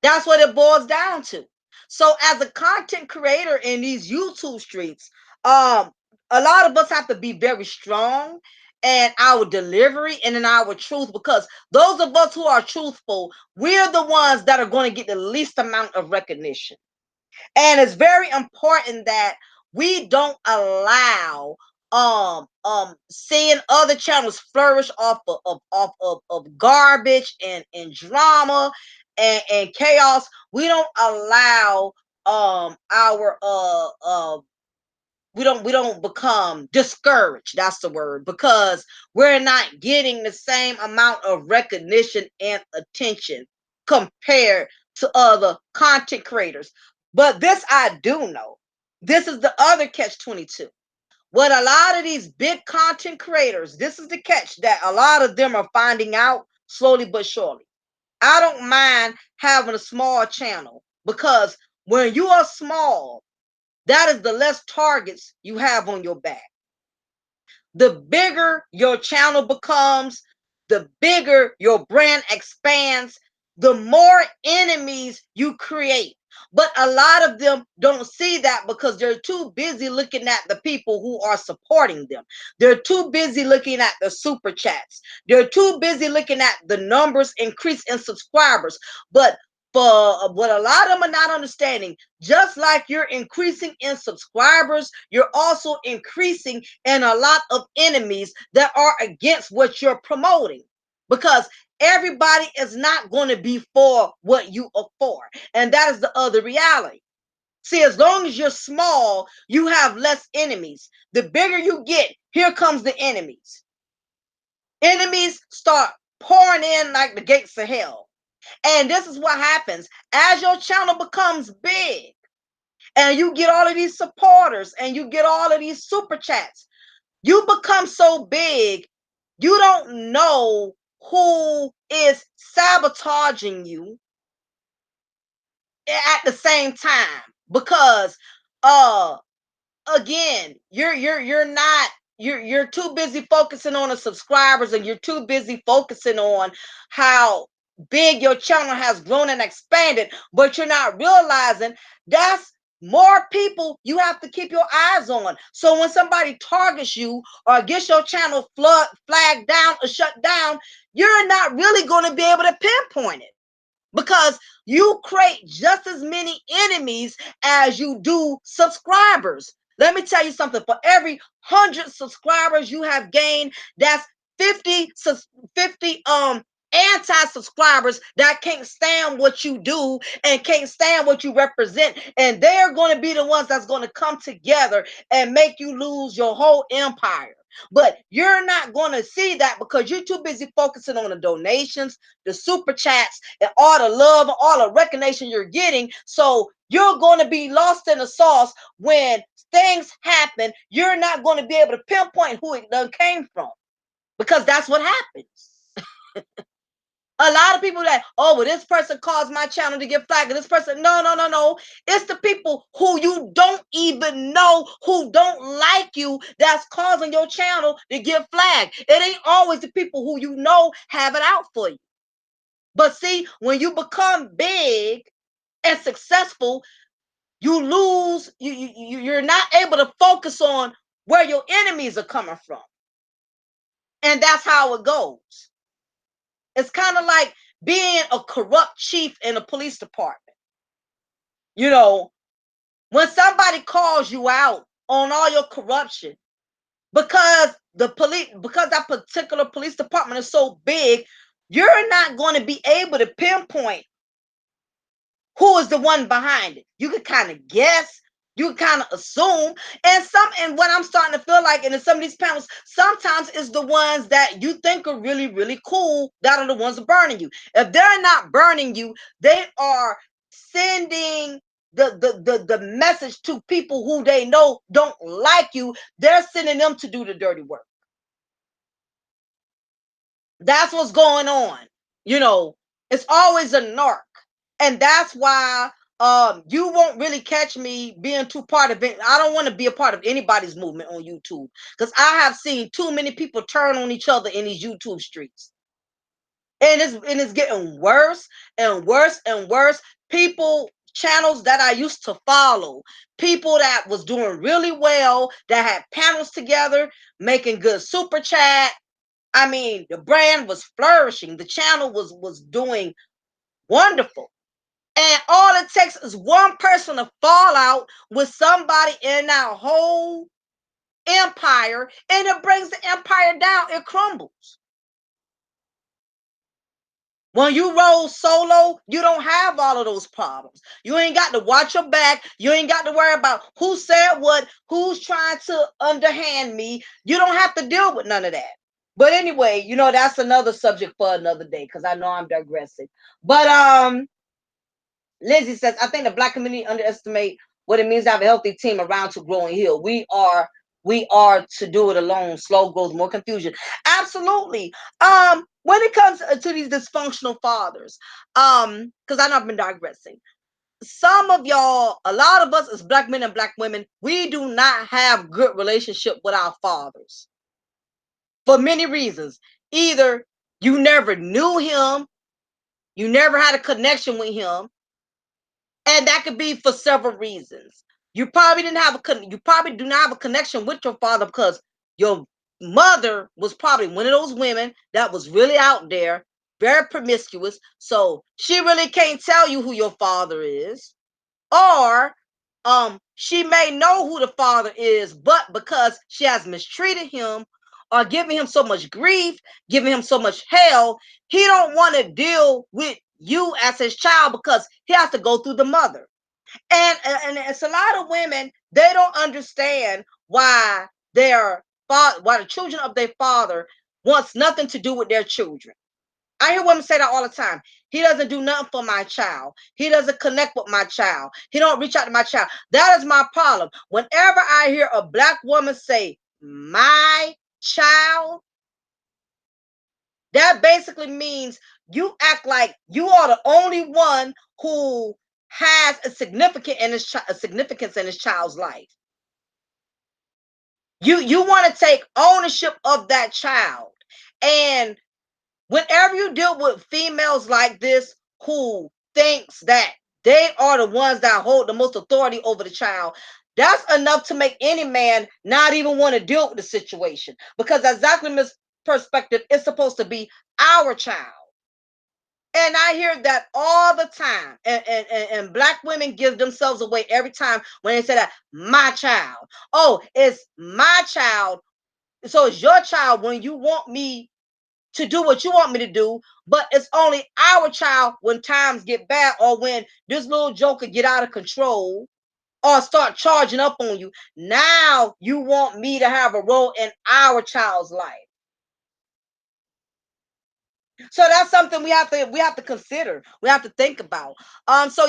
That's what it boils down to. So as a content creator in these YouTube streets, a lot of us have to be very strong in our delivery and in our truth, because those of us who are truthful, we're the ones that are going to get the least amount of recognition. And it's very important that we don't allow seeing other channels flourish off of garbage and drama and chaos. We don't allow our we don't become discouraged. That's the word, because we're not getting the same amount of recognition and attention compared to other content creators. But this I do know. This is the other catch 22. What a lot of these big content creators, this is the catch that a lot of them are finding out slowly but surely. I don't mind having a small channel, because when you are small, that is the less targets you have on your back. The bigger your channel becomes, the bigger your brand expands, the more enemies you create. But a lot of them don't see that because they're too busy looking at the people who are supporting them. They're too busy looking at the super chats. They're too busy looking at the numbers increase in subscribers. But for what a lot of them are not understanding, just like you're increasing in subscribers, you're also increasing in a lot of enemies that are against what you're promoting, because everybody is not going to be for what you are for. And that is the other reality. See, as long as you're small, you have less enemies. The bigger you get, here comes the enemies. Enemies start pouring in like the gates of hell. And this is what happens as your channel becomes big and you get all of these supporters and you get all of these super chats. You become so big, you don't know who is sabotaging you at the same time because uh again, you're too busy focusing on the subscribers and you're too busy focusing on how big your channel has grown and expanded, but you're not realizing that's more people you have to keep your eyes on. So when somebody targets you or gets your channel flagged down or shut down, you're not really going to be able to pinpoint it because you create just as many enemies as you do subscribers. Let me tell you something. For every 100 subscribers you have gained, that's 50 anti-subscribers that can't stand what you do and can't stand what you represent, and they're going to be the ones that's going to come together and make you lose your whole empire. But you're not going to see that because you're too busy focusing on the donations, the super chats, and all the love, all the recognition you're getting. So you're going to be lost in the sauce when things happen. You're not going to be able to pinpoint who it done came from because that's what happens. A lot of people that, oh, well, this person caused my channel to get flagged. And this person, no, no, no, no. It's the people who you don't even know, who don't like you, that's causing your channel to get flagged. It ain't always the people who you know have it out for you. But see, when you become big and successful, you lose, you're not able to focus on where your enemies are coming from. And that's how it goes. It's kind of like being a corrupt chief in a police department. You know, when somebody calls you out on all your corruption because because that particular police department is so big, you're not going to be able to pinpoint who is the one behind it. You could kind of guess, you kind of assume, and what I'm starting to feel like, and in some of these panels, sometimes it's the ones that you think are really, really cool that are the ones burning you. If they're not burning you, they are sending the message to people who they know don't like you. They're sending them to do the dirty work. That's what's going on. You know, it's always a narc. And that's why you won't really catch me being too part of it. I don't want to be a part of anybody's movement on YouTube because I have seen too many people turn on each other in these YouTube streets. And it's getting worse and worse and worse. People channels that I used to follow, people that was doing really well, that had panels together, making good super chat. I mean, the brand was flourishing. The channel was doing wonderful. And all it takes is one person to fall out with somebody in that whole empire, and it brings the empire down. It crumbles. When you roll solo, you don't have all of those problems. You ain't got to watch your back. You ain't got to worry about who said what, who's trying to underhand me. You don't have to deal with none of that. But anyway, that's another subject for another day because I know I'm digressing. But Lizzie says, I think the Black community underestimate what it means to have a healthy team around to grow and heal. We are to do it alone. Slow growth, more confusion. Absolutely. When it comes to these dysfunctional fathers, because I know I've been digressing. Some of y'all, a lot of us as Black men and Black women, we do not have good relationship with our fathers for many reasons. Either you never knew him, you never had a connection with him, and that could be for several reasons. You probably you probably do not have a connection with your father because your mother was probably one of those women that was really out there, very promiscuous. So she really can't tell you who your father is. Or she may know who the father is, but because she has mistreated him or given him so much grief, giving him so much hell, he don't want to deal with you as his child because he has to go through the mother. And it's a lot of women, they don't understand why why the children of their father wants nothing to do with their children. I hear women say that all the time. He doesn't do nothing for my child. He doesn't connect with my child. He don't reach out to my child. That is my problem. Whenever I hear a black woman say my child, that basically means you act like you are the only one who has a significance in his child's life. You want to take ownership of that child. And whenever you deal with females like this who thinks that they are the ones that hold the most authority over the child, that's enough to make any man not even want to deal with the situation. Because exactly Miss Perspective, it's supposed to be our child. And I hear that all the time. And black women give themselves away every time when they say that, my child. Oh, it's my child. So it's your child when you want me to do what you want me to do, but it's only our child when times get bad or when this little joker get out of control or start charging up on you. Now you want me to have a role in our child's life. So that's something we have to consider. We have to think about. So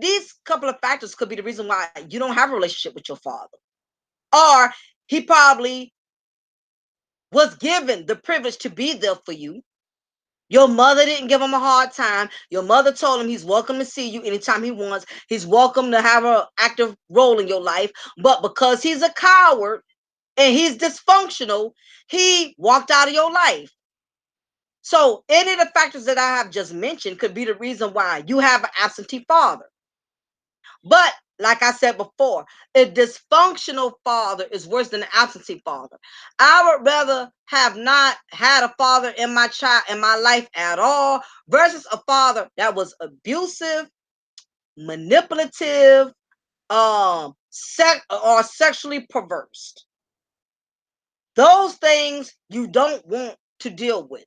these couple of factors could be the reason why you don't have a relationship with your father. Or he probably was given the privilege to be there for you. Your mother didn't give him a hard time. Your mother told him he's welcome to see you anytime he wants. He's welcome to have an active role in your life. But because he's a coward and he's dysfunctional, he walked out of your life. So any of the factors that I have just mentioned could be the reason why you have an absentee father. But like I said before, a dysfunctional father is worse than an absentee father. I would rather have not had a father in my life at all versus a father that was abusive, manipulative, or sexually perverse. Those things you don't want to deal with.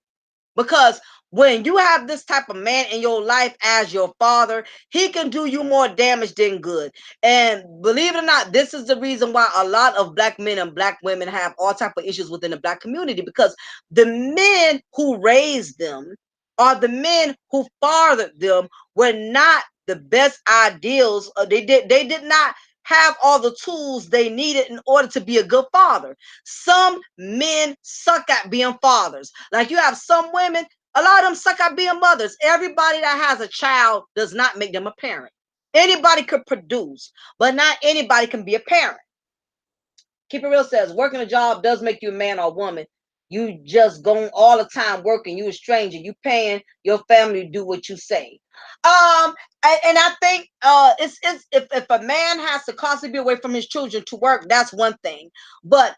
Because when you have this type of man in your life as your father, he can do you more damage than good. And believe it or not, this is the reason why a lot of black men and black women have all type of issues within the black community, because the men who raised them or the men who fathered them were not the best ideals. They did not have all the tools they needed in order to be a good father. Some men suck at being fathers. Like you have some women, a lot of them suck at being mothers. Everybody that has a child does not make them a parent. Anybody could produce, but not anybody can be a parent. Keep It Real says working a job does make you a man or a woman. You just going all the time working. You a stranger. You paying your family to do what you say. And I think it's if a man has to constantly be away from his children to work, that's one thing. But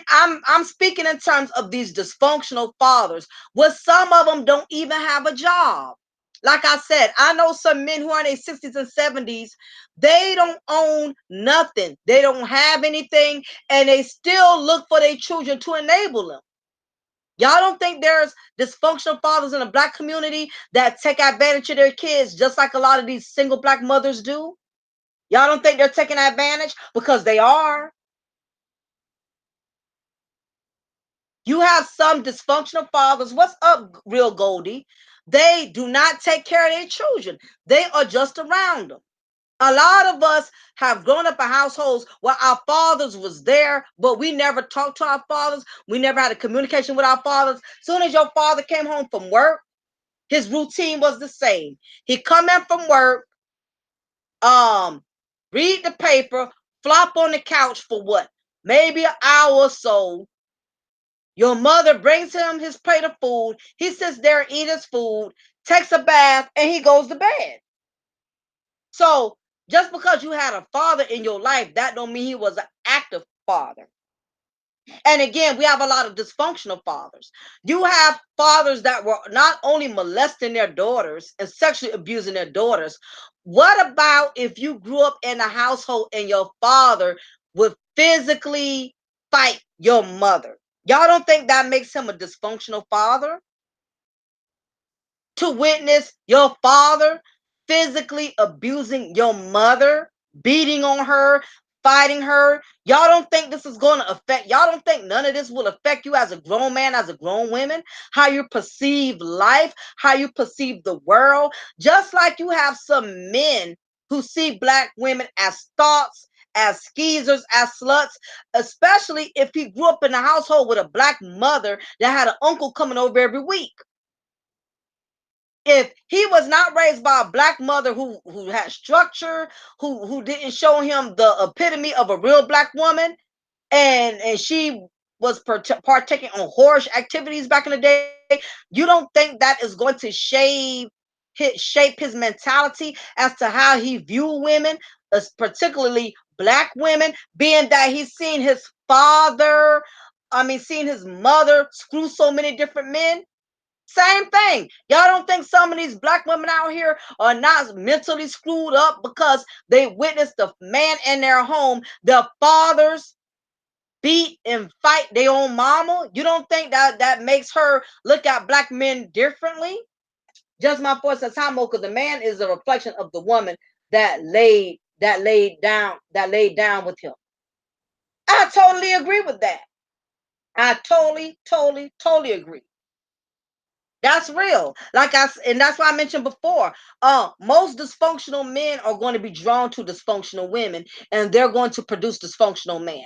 I'm speaking in terms of these dysfunctional fathers, where some of them don't even have a job. Like I said, I know some men who are in their 60s and 70s, they don't own nothing. They don't have anything, and they still look for their children to enable them. Y'all don't think there's dysfunctional fathers in the black community that take advantage of their kids just like a lot of these single black mothers do? Y'all don't think they're taking advantage? Because they are. You have some dysfunctional fathers. What's up, real Goldie? They do not take care of their children. They are just around them. A lot of us have grown up in households where our fathers was there, but we never talked to our fathers. We never had a communication with our fathers. Soon as your father came home from work, his routine was the same. He come in from work, um, read the paper, flop on the couch for what? Maybe an hour or so. Your mother brings him his plate of food. He sits there and eats his food, takes a bath, and he goes to bed. So just because you had a father in your life, that don't mean he was an active father. And again, we have a lot of dysfunctional fathers. You have fathers that were not only molesting their daughters and sexually abusing their daughters. What about if you grew up in a household and your father would physically fight your mother? Y'all don't think that makes him a dysfunctional father? To witness your father physically abusing your mother, beating on her, fighting her. Y'all don't think this is going to affect, y'all don't think none of this will affect you as a grown man, as a grown woman, how you perceive life, how you perceive the world. Just like you have some men who see black women as thoughts, as skeezers, as sluts, especially if he grew up in a household with a black mother that had an uncle coming over every week. If he was not raised by a black mother who had structure, who didn't show him the epitome of a real black woman, and she was partaking on whorish activities back in the day, you don't think that is going to shape his mentality as to how he view women, particularly black women, being that he's seen his father, I mean, seen his mother screw so many different men. Same thing. Y'all don't think some of these black women out here are not mentally screwed up because they witnessed the man in their home, their fathers beat and fight their own mama? You don't think that that makes her look at black men differently? Just my voice of time, because the man is a reflection of the woman that laid down with him. I totally agree with that. I totally agree. That's real. And that's why I mentioned before. Most dysfunctional men are going to be drawn to dysfunctional women, and they're going to produce dysfunctional men.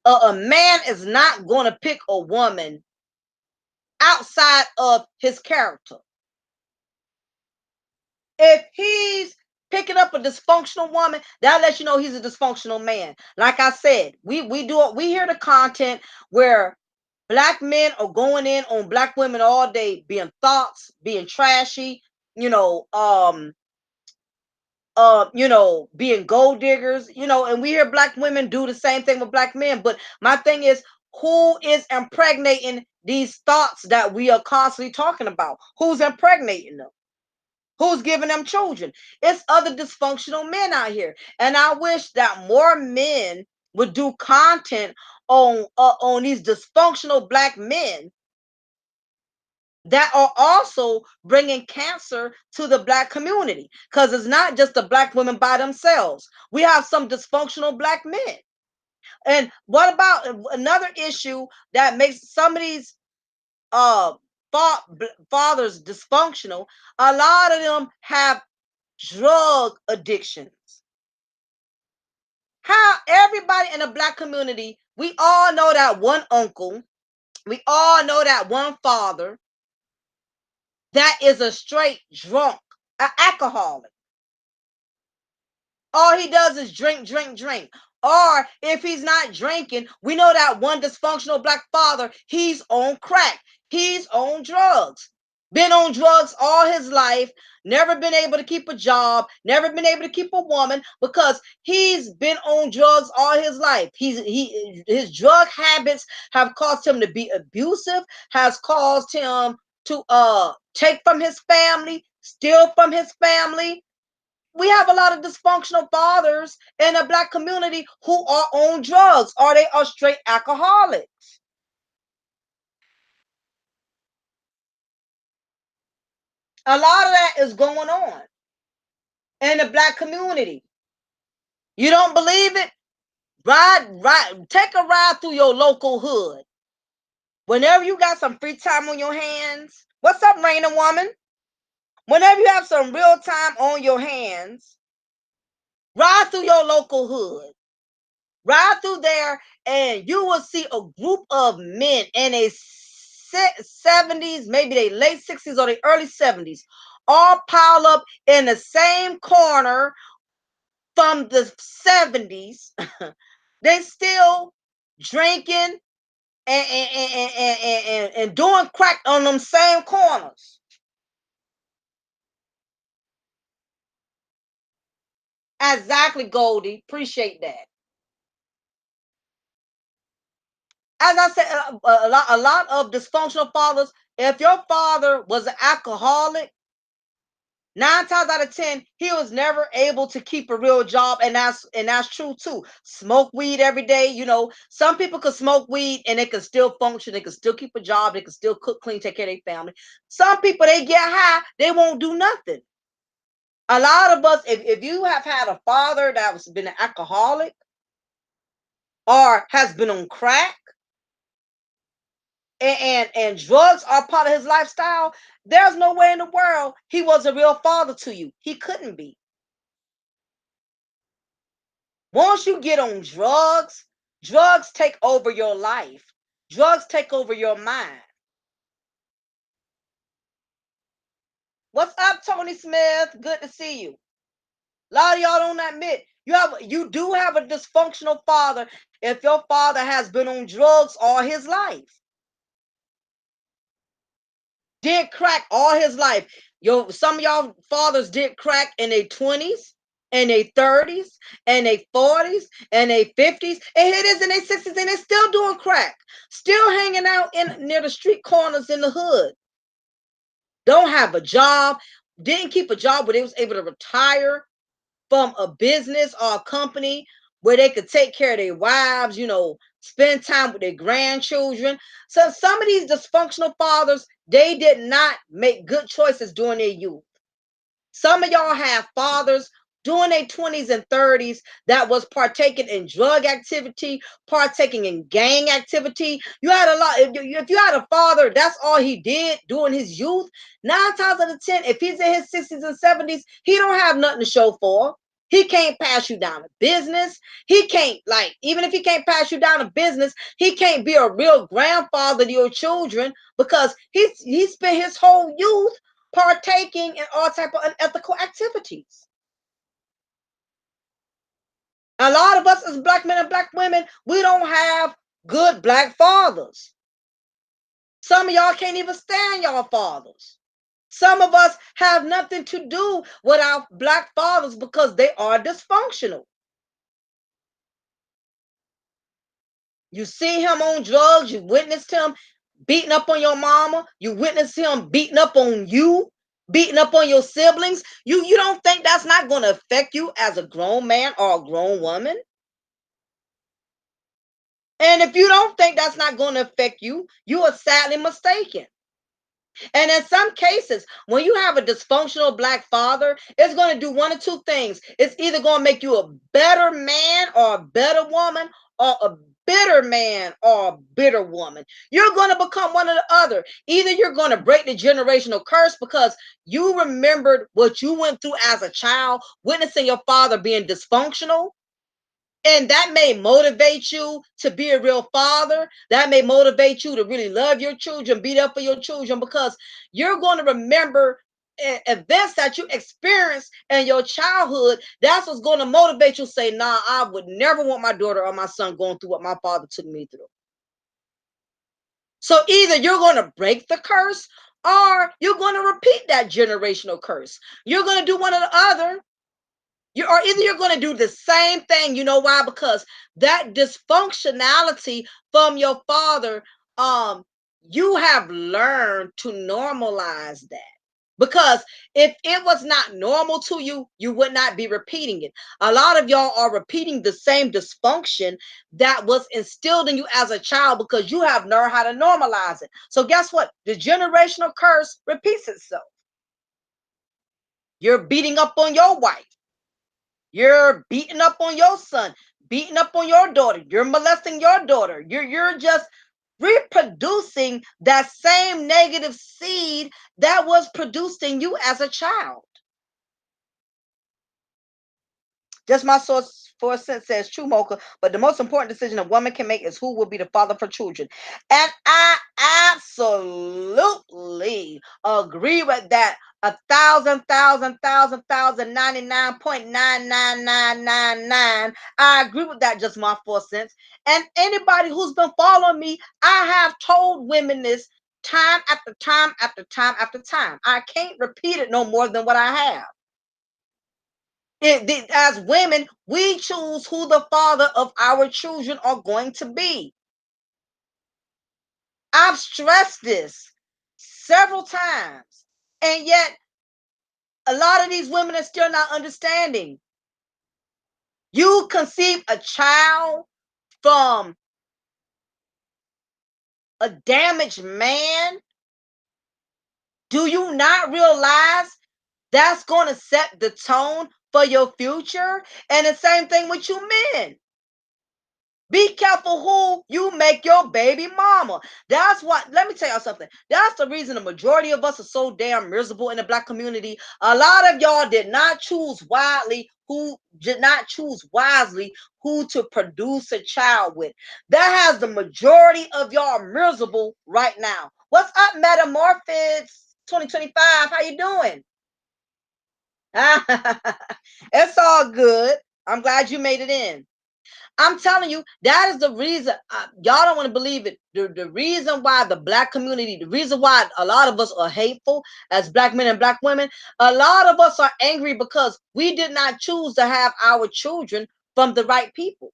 A man is not going to pick a woman outside of his character. If he's picking up a dysfunctional woman, that lets you know he's a dysfunctional man. Like I said, we hear the content where black men are going in on black women all day, being thoughts, being trashy, you know, being gold diggers, and we hear black women do the same thing with black men. But my thing is, who is impregnating these thoughts that we are constantly talking about? Who's impregnating them? Who's giving them children? It's other dysfunctional men out here. And I wish that more men would do content on these dysfunctional black men that are also bringing cancer to the black community, because it's not just the black women by themselves. We have some dysfunctional black men. And what about another issue that makes some of these uh fathers dysfunctional? A lot of them have drug addictions. How everybody in the black community, we all know that one uncle, we all know that one father that is a straight drunk, an alcoholic. All he does is drink, drink, drink. Or if he's not drinking, we know that one dysfunctional black father, he's on crack, he's on drugs, been on drugs all his life, never been able to keep a job, never been able to keep a woman because he's been on drugs all his life. His drug habits have caused him to be abusive, has caused him to take from his family, steal from his family. We have a lot of dysfunctional fathers in the black community who are on drugs or they are straight alcoholics. A lot of that is going on in the black community. You don't believe it? Take a ride through your local hood. Whenever you got some free time on your hands, what's up, Raina woman? Whenever you have some real time on your hands, ride through your local hood. Ride through there, and you will see a group of men in a 70s, maybe they late 60s or the early 70s, all piled up in the same corner from the 70s. They still drinking and doing crack on them same corners. Exactly, Goldie. Appreciate that. As I said, a lot of dysfunctional fathers. If your father was an alcoholic, 9 times out of 10, he was never able to keep a real job, and that's true too. Smoke weed every day. Some people could smoke weed and they could still function. They could still keep a job. They could still cook, clean, take care of their family. Some people, they get high, they won't do nothing. A lot of us, if you have had a father that was been an alcoholic, or has been on crack, and drugs are part of his lifestyle, there's no way in the world he was a real father to you. He couldn't be. Once you get on drugs, drugs take over your life. Drugs take over your mind. What's up, Tony Smith? Good to see you. A lot of y'all don't admit you do have a dysfunctional father if your father has been on drugs all his life. Did crack all his life. Some of y'all fathers did crack in their 20s, in their 30s, and their 40s, and their 50s, and it is in their 60s, and they're still doing crack, still hanging out in near the street corners in the hood. Don't have a job, didn't keep a job where they was able to retire from a business or a company where they could take care of their wives, spend time with their grandchildren. So some of these dysfunctional fathers, they did not make good choices during their youth. Some of y'all have fathers during their 20s and 30s that was partaking in drug activity, partaking in gang activity. You had a lot. If you had a father, that's all he did during his youth. 9 times out of 10, if he's in his 60s and 70s, he don't have nothing to show for. He can't pass you down a business. He can't, like, even if he can't pass you down a business, he can't be a real grandfather to your children because he spent his whole youth partaking in all type of unethical activities. A lot of us as black men and black women, we don't have good black fathers. Some of y'all can't even stand y'all fathers. Some of us have nothing to do with our black fathers because they are dysfunctional. You see him on drugs, you witnessed him beating up on your mama, you witnessed him beating up on you, beating up on your siblings. You don't think that's not going to affect you as a grown man or a grown woman? And if you don't think that's not going to affect you, you are sadly mistaken. And in some cases, when you have a dysfunctional black father, it's going to do one of two things. It's either going to make you a better man or a better woman, or a bitter man or a bitter woman. You're going to become one or the other. Either you're going to break the generational curse because you remembered what you went through as a child, witnessing your father being dysfunctional, and that may motivate you to be a real father. That may motivate you to really love your children, be there for your children, because you're going to remember events that you experienced in your childhood. That's what's going to motivate you to say, nah, I would never want my daughter or my son going through what my father took me through. So either you're going to break the curse or you're going to repeat that generational curse. You're going to do one or the other. Either you're going to do the same thing. You know why? Because that dysfunctionality from your father, you have learned to normalize that. Because if it was not normal to you, you would not be repeating it. A lot of y'all are repeating the same dysfunction that was instilled in you as a child because you have learned how to normalize it. So guess what? The generational curse repeats itself. You're beating up on your wife. You're beating up on your son, beating up on your daughter. You're molesting your daughter. You're just reproducing that same negative seed that was produced in you as a child. Just my source for a sense says true, Mocha. But the most important decision a woman can make is who will be the father for children. And I absolutely agree with that. 1,000,000,000,099.99999. I agree with that, just my 4 cents. And anybody who's been following me, I have told women this time after time after time after time. I can't repeat it no more than what I have. As women, we choose who the father of our children are going to be. I've stressed this several times, and yet a lot of these women are still not understanding. You conceive a child from a damaged man. Do you not realize that's going to set the tone for your future? And the same thing with you men. Be careful who you make your baby mama. That's what, let me tell y'all something. That's the reason the majority of us are so damn miserable in the black community. A lot of y'all did not choose wisely who to produce a child with. That has the majority of y'all miserable right now. What's up, Metamorphics 2025? How you doing? It's all good. I'm glad you made it in. I'm telling you, that is the reason. Y'all don't want to believe it. The reason why the black community, the reason why a lot of us are hateful as black men and black women, a lot of us are angry because we did not choose to have our children from the right people.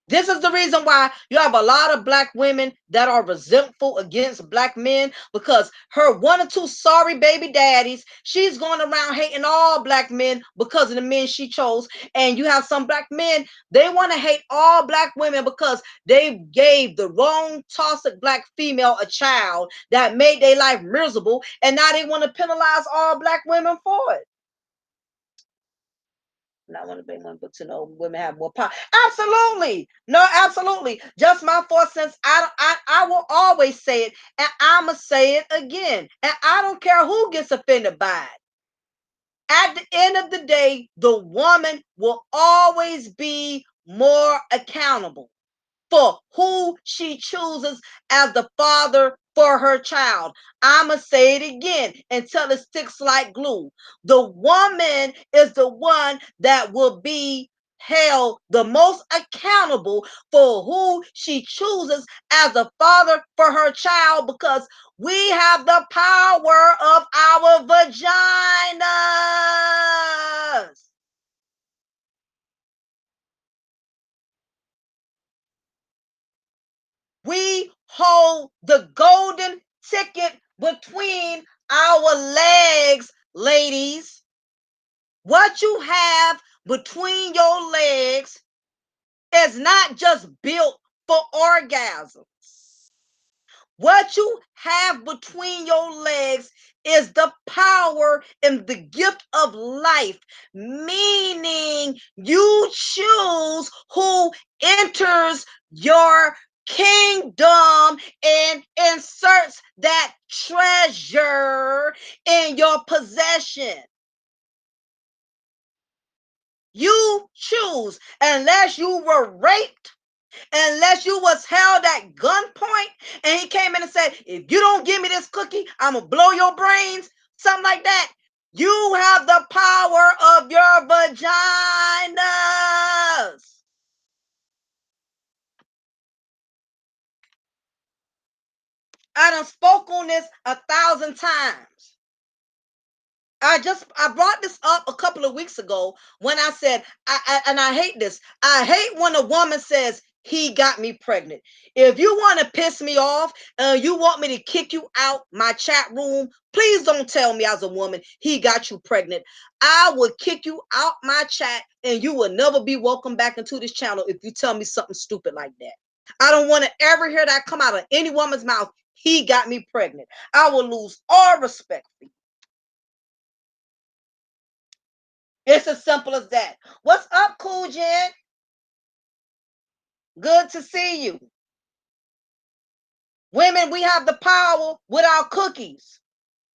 This is the reason why you have a lot of black women that are resentful against black men, because her one or two sorry baby daddies, she's going around hating all black men because of the men she chose. And you have some black men, they want to hate all black women because they gave the wrong toxic black female a child that made their life miserable. And now they want to penalize all black women for it. Not want to bring one book to know women have more power. Absolutely. No, absolutely. Just my 4 cents. I will always say it, and I'ma say it again. And I don't care who gets offended by it. At the end of the day, the woman will always be more accountable for who she chooses as the father for her child. I'ma say it again until it sticks like glue. The woman is the one that will be held the most accountable for who she chooses as a father for her child, because we have the power of our vaginas. We hold the golden ticket between our legs, ladies. What you have between your legs is not just built for orgasms. What you have between your legs is the power and the gift of life, meaning you choose who enters your kingdom and inserts that treasure in your possession. You choose, unless you were raped, unless you was held at gunpoint and he came in and said, if you don't give me this cookie, I'm gonna blow your brains, something like that. You have the power of your vaginas. I done spoke on this 1,000 times. I brought this up a couple of weeks ago when I said, and I hate this. I hate when a woman says, he got me pregnant. If you want to piss me off, you want me to kick you out my chat room, please don't tell me as a woman, he got you pregnant. I will kick you out my chat and you will never be welcome back into this channel if you tell me something stupid like that. I don't want to ever hear that come out of any woman's mouth. He got me pregnant. I will lose all respect for you. It's as simple as that. What's up, Cool Jen? Good to see you. Women, we have the power with our cookies.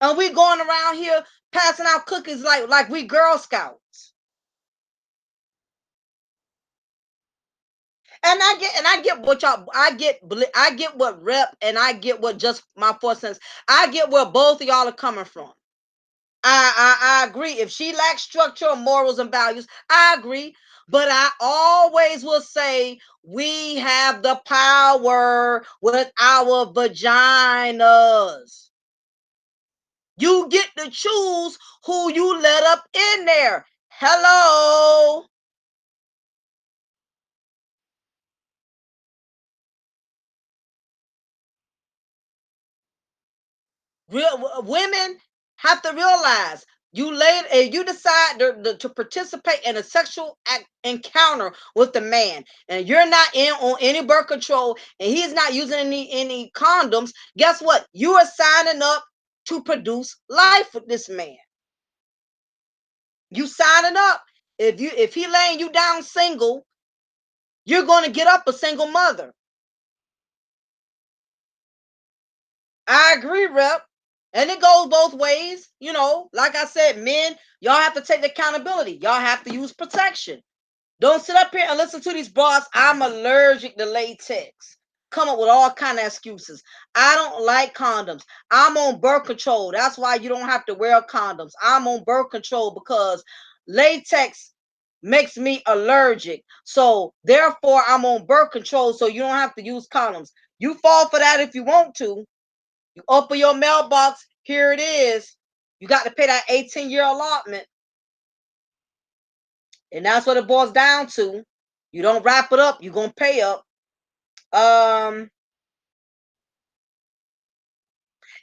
And we going around here passing out cookies like we Girl Scouts. And I get what y'all, I get what Rep and I get what Just My 4 cents. I get where both of y'all are coming from. I agree. If she lacks structure, morals, and values, I agree. But I always will say we have the power with our vaginas. You get to choose who you let up in there. Hello. Women have to realize you decide to participate in a sexual encounter with a man, and you're not in on any birth control, and he's not using any condoms. Guess what? You are signing up to produce life with this man. You signing up. If he laying you down single, you're going to get up a single mother. I agree, Rep. And it goes both ways. You know, like I said, men, y'all have to take accountability. Y'all have to use protection. Don't sit up here and listen to these bras. I'm allergic to latex. Come up with all kind of excuses. I don't like condoms. I'm on birth control. That's why you don't have to wear condoms. I'm on birth control because latex makes me allergic. So therefore, I'm on birth control. So you don't have to use condoms. You fall for that if you want to. You open your mailbox. Here it is. You got to pay that 18-year allotment. And that's what it boils down to. You don't wrap it up, you're gonna pay up.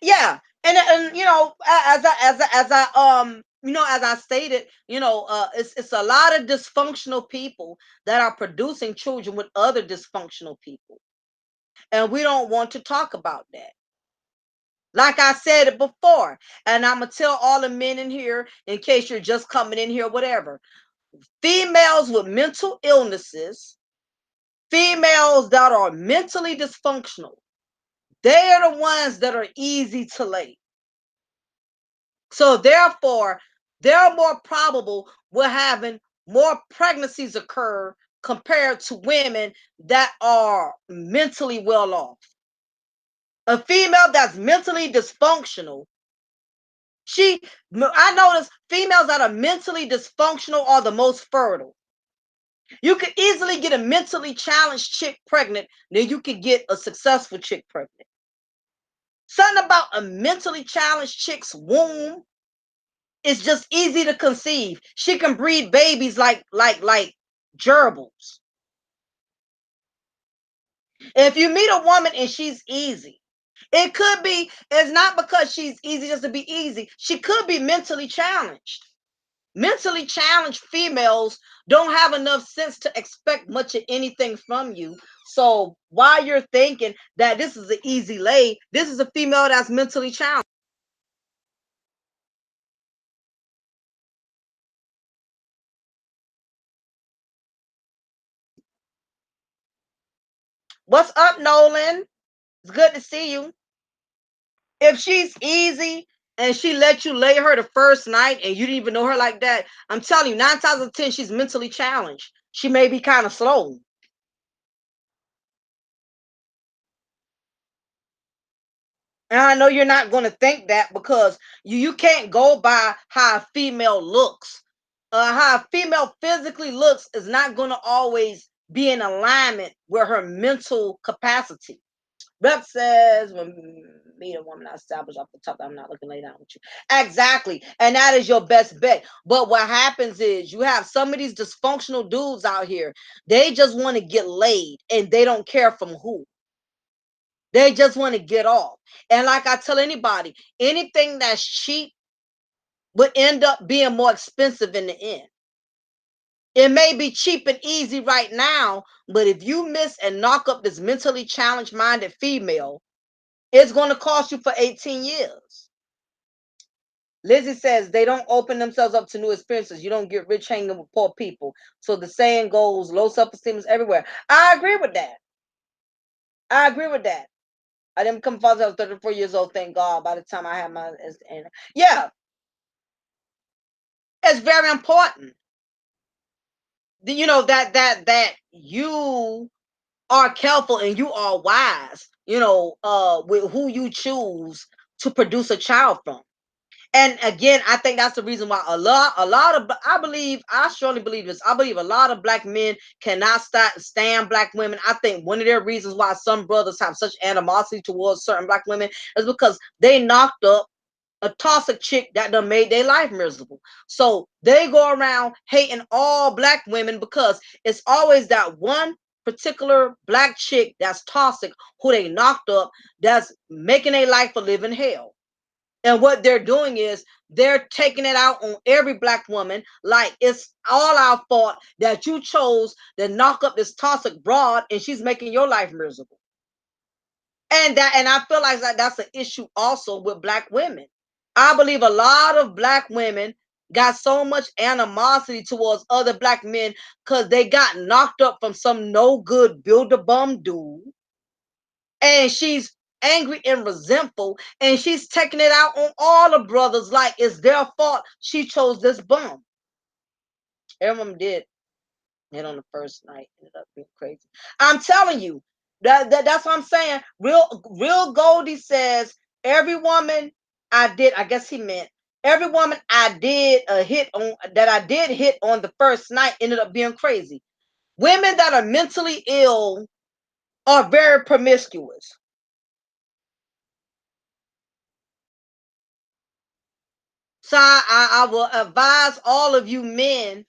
Yeah, and you know, as I stated, it's a lot of dysfunctional people that are producing children with other dysfunctional people, and we don't want to talk about that. Like I said it before, and I'm gonna tell all the men in here, in case you're just coming in here, whatever. Females with mental illnesses, females that are mentally dysfunctional, they are the ones that are easy to lay. So therefore, they're more probable with having more pregnancies occur compared to women that are mentally well off. A female that's mentally dysfunctional, I notice females that are mentally dysfunctional are the most fertile. You could easily get a mentally challenged chick pregnant than you could get a successful chick pregnant. Something about a mentally challenged chick's womb is just easy to conceive. She can breed babies like gerbils. If you meet a woman and she's easy, it's not because she's easy just to be easy. She could be mentally challenged. Mentally challenged females don't have enough sense to expect much of anything from you. So while you're thinking that this is an easy lay, this is a female that's mentally challenged. What's up, Nolan? It's good to see you. If she's easy and she let you lay her the first night and you didn't even know her like that, I'm telling you, 9 times out of 10, she's mentally challenged. She may be kind of slow. And I know you're not going to think that because you can't go by how a female looks. How a female physically looks is not going to always be in alignment with her mental capacity. Rep says, when meet a woman I establish off the top, I'm not looking lay down with you. Exactly. And that is your best bet. But what happens is you have some of these dysfunctional dudes out here. They just want to get laid and they don't care from who. They just want to get off. And like I tell anybody, anything that's cheap would end up being more expensive in the end. It may be cheap and easy right now, but if you miss and knock up this mentally challenged minded female, it's going to cost you for 18 years. Lizzie says they don't open themselves up to new experiences. You don't get rich hanging with poor people. So the saying goes, low self-esteem is everywhere. I agree with that. I agree with that. I didn't come father. I was 34 years old. Thank God. By the time I had my, yeah, it's very important. You know that you are careful and you are wise. With who you choose to produce a child from. And again, I think that's the reason why I strongly believe this. I believe a lot of black men cannot stand black women. I think one of their reasons why some brothers have such animosity towards certain black women is because they knocked up a toxic chick that done made their life miserable. So they go around hating all black women because it's always that one particular black chick that's toxic who they knocked up that's making their life a living hell. And what they're doing is they're taking it out on every black woman, like it's all our fault that you chose to knock up this toxic broad and she's making your life miserable. And I feel like that's an issue also with black women. I believe a lot of black women got so much animosity towards other black men because they got knocked up from some no good build a bum dude, and she's angry and resentful, and she's taking it out on all the brothers like it's their fault she chose this bum. Everyone did hit on the first night, ended up being crazy. I'm telling you, that's what I'm saying. Real Goldie says every woman I did, I guess he meant every woman I did a hit on, that I did hit on the first night, ended up being crazy. Women that are mentally ill are very promiscuous. So I will advise all of you men,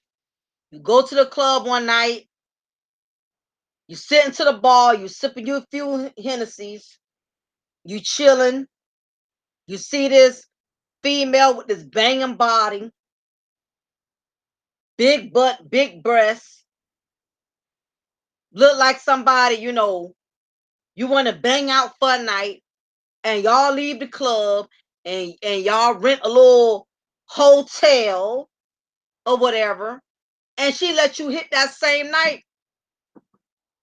you go to the club one night, you sit into the bar, you sipping you a few Hennessy's, you chilling, you see this female with this banging body, big butt, big breasts, look like somebody, you want to bang out for a night, and y'all leave the club, and y'all rent a little hotel or whatever, and she let you hit that same night,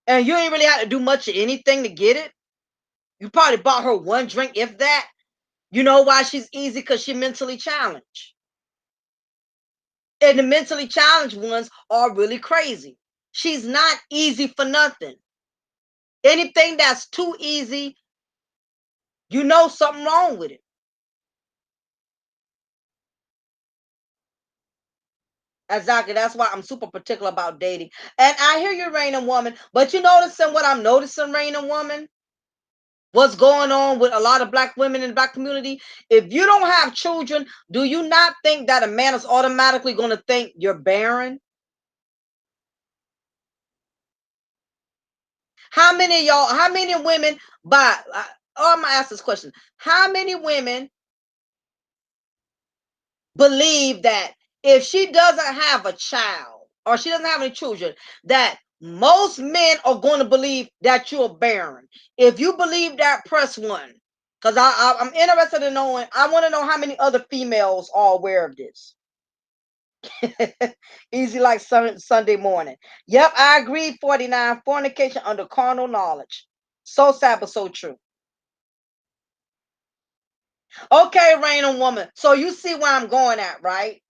and you ain't really have to do much of anything to get it. You probably bought her one drink, if that. You know why she's easy? Because she's mentally challenged. And the mentally challenged ones are really crazy. She's not easy for nothing. Anything that's too easy, something wrong with it. Exactly. That's why I'm super particular about dating. And I hear you, Raining Woman, but you noticing what I'm noticing, Raining Woman? What's going on with a lot of black women in the black community? If you don't have children, do you not think that a man is automatically going to think you're barren? How many women, I'm going to ask this question. How many women believe that if she doesn't have a child or she doesn't have any children, that most men are going to believe that you're barren? If you believe that, press one. Because I'm interested in knowing, I want to know how many other females are aware of this. Easy like Sunday morning. Yep, I agree. 49, fornication under carnal knowledge. So sad, but so true. Okay, Raining Woman. So you see where I'm going at, right?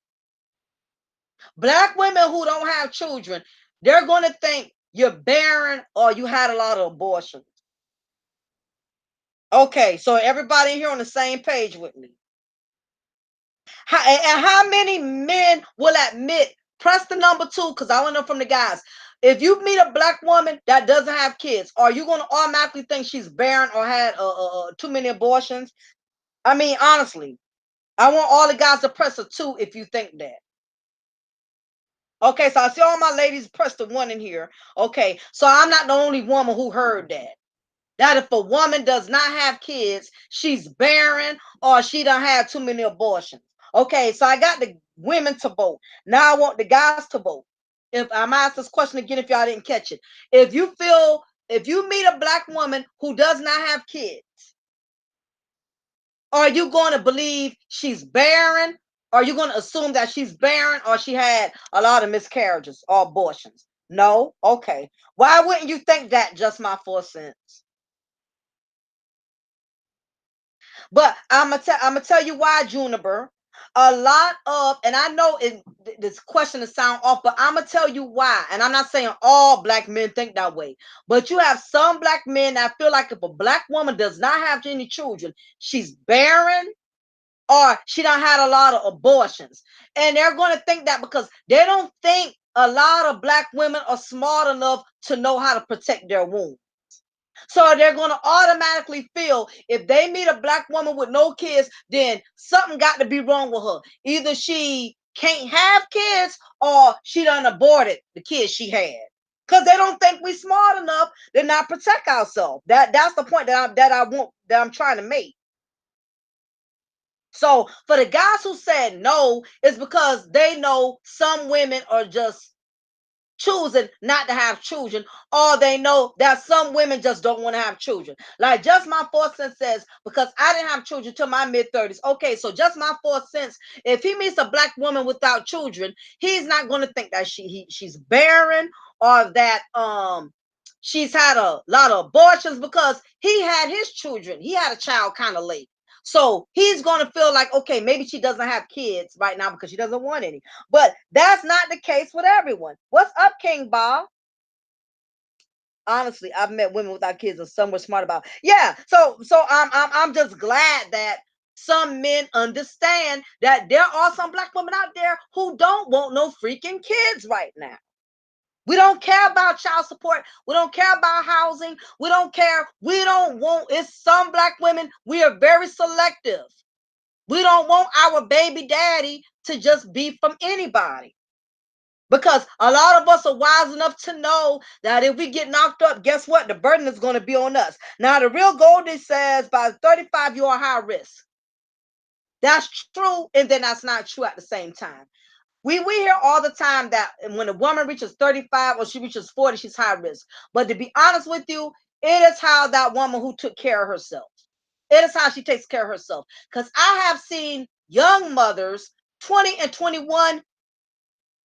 Black women who don't have children, they're going to think you're barren or you had a lot of abortions. Okay, so everybody here on the same page with me. How many men will admit? Press the number 2, because I want to know from the guys. If you meet a black woman that doesn't have kids, are you going to automatically think she's barren or had too many abortions? I mean, honestly, I want all the guys to press a 2 if you think that. Okay, so I see all my ladies press the 1 in here. Okay, so I'm not the only woman who heard that. That if a woman does not have kids, she's barren or she done had too many abortions. Okay, so I got the women to vote. Now I want the guys to vote. If I'm asked this question again, if y'all didn't catch it, if you meet a black woman who does not have kids, are you going to believe she's barren? Or are you going to assume that she's barren or she had a lot of miscarriages or abortions? No? Okay. Why wouldn't you think that? Just my 4 cents. But I'm gonna tell you why, Juniper. A lot of, and I know this question is sound off, but I'm gonna tell you why. And I'm not saying all black men think that way, but you have some black men that feel like if a black woman does not have any children, she's barren or she done had a lot of abortions. And they're going to think that because they don't think a lot of black women are smart enough to know how to protect their womb. So they're going to automatically feel if they meet a black woman with no kids, then something got to be wrong with her. Either she can't have kids or she done aborted the kids she had. Because they don't think we smart enough to not protect ourselves. That's the point that I'm trying to make. So for the guys who said no, it's because they know some women are just choosing not to have children, or they know that some women just don't want to have children. Like just my 4 cents says, because I didn't have children till my mid-30s. Okay, so just my 4 cents. If he meets a black woman without children, he's not going to think that she's barren, or that she's had a lot of abortions, because he had his children. He had a child kind of late. So he's going to feel like, okay, maybe she doesn't have kids right now because she doesn't want any. But that's not the case with everyone. What's up, King Bob? Honestly, I've met women without kids, and some were smart about it. Yeah. So I'm just glad that some men understand that there are some black women out there who don't want no freaking kids right now. We don't care about child support. We don't care about housing. We don't care. We don't want, it's some black women, we are very selective. We don't want our baby daddy to just be from anybody. Because a lot of us are wise enough to know that if we get knocked up, guess what? The burden is going to be on us. Now, the real Goldie says by 35, you're high risk. That's true, and then that's not true at the same time. We hear all the time that when a woman reaches 35 or she reaches 40, she's high risk. But to be honest with you, it is how that woman who took care of herself. It is how she takes care of herself. Because I have seen young mothers, 20 and 21,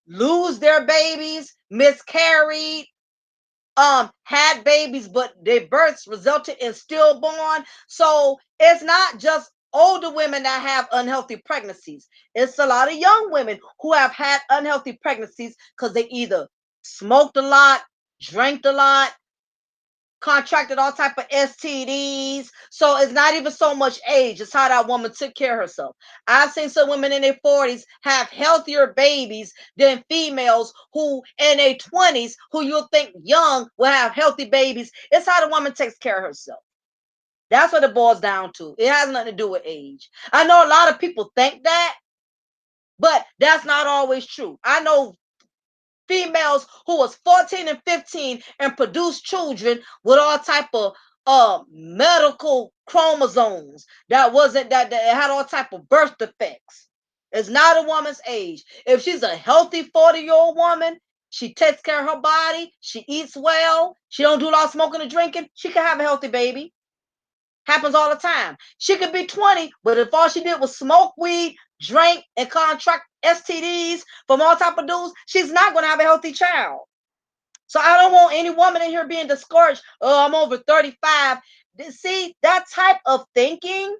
lose their babies, miscarried, had babies, but their births resulted in stillborn. So it's not just older women that have unhealthy pregnancies. It's a lot of young women who have had unhealthy pregnancies because they either smoked a lot, drank a lot, contracted all type of STDs. So it's not even so much age, it's how that woman took care of herself. I've seen some women in their 40s have healthier babies than females who in their 20s, who you'll think young, will have healthy babies. It's how the woman takes care of herself. That's what it boils down to. It has nothing to do with age. I know a lot of people think that, but that's not always true. I know females who was 14 and 15 and produced children with all type of medical chromosomes that wasn't that had all type of birth defects. It's not a woman's age. If she's a healthy 40-year-old woman, she takes care of her body, she eats well, she don't do a lot of smoking and drinking, she can have a healthy baby. Happens all the time. She could be 20, but if all she did was smoke weed, drink, and contract STDs from all type of dudes, she's not going to have a healthy child. So I don't want any woman in here being discouraged. Oh, I'm over 35. See, that type of thinking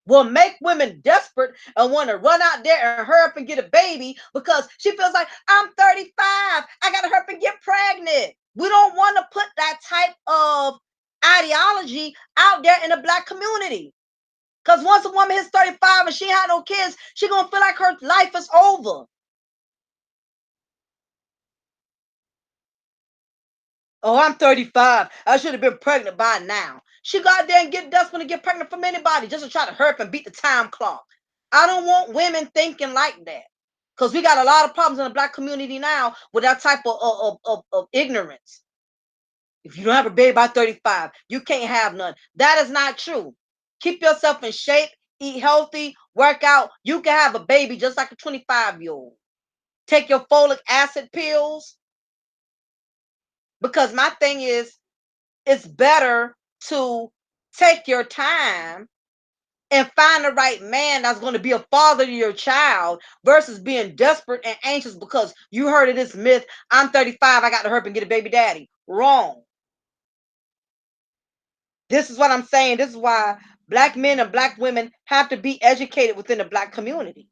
will make women desperate and want to run out there and hurry up and get a baby because she feels like, I'm 35. I got to hurry up and get pregnant. We don't want to put that type of ideology out there in the black community. Because once a woman hits 35 and she had no kids, she going to feel like her life is over. Oh, I'm 35. I should have been pregnant by now. She got there and get desperate to get pregnant from anybody just to try to hurry up and beat the time clock. I don't want women thinking like that. Because we got a lot of problems in the black community now with that type of ignorance. If you don't have a baby by 35, you can't have none. That is not true. Keep yourself in shape, eat healthy, work out. You can have a baby just like a 25-year-old. Take your folic acid pills. Because my thing is, it's better to take your time and find the right man that's going to be a father to your child versus being desperate and anxious because you heard of this myth. I'm 35. I got to hurry up and get a baby daddy. Wrong. This is what I'm saying. This is why black men and black women have to be educated within the black community.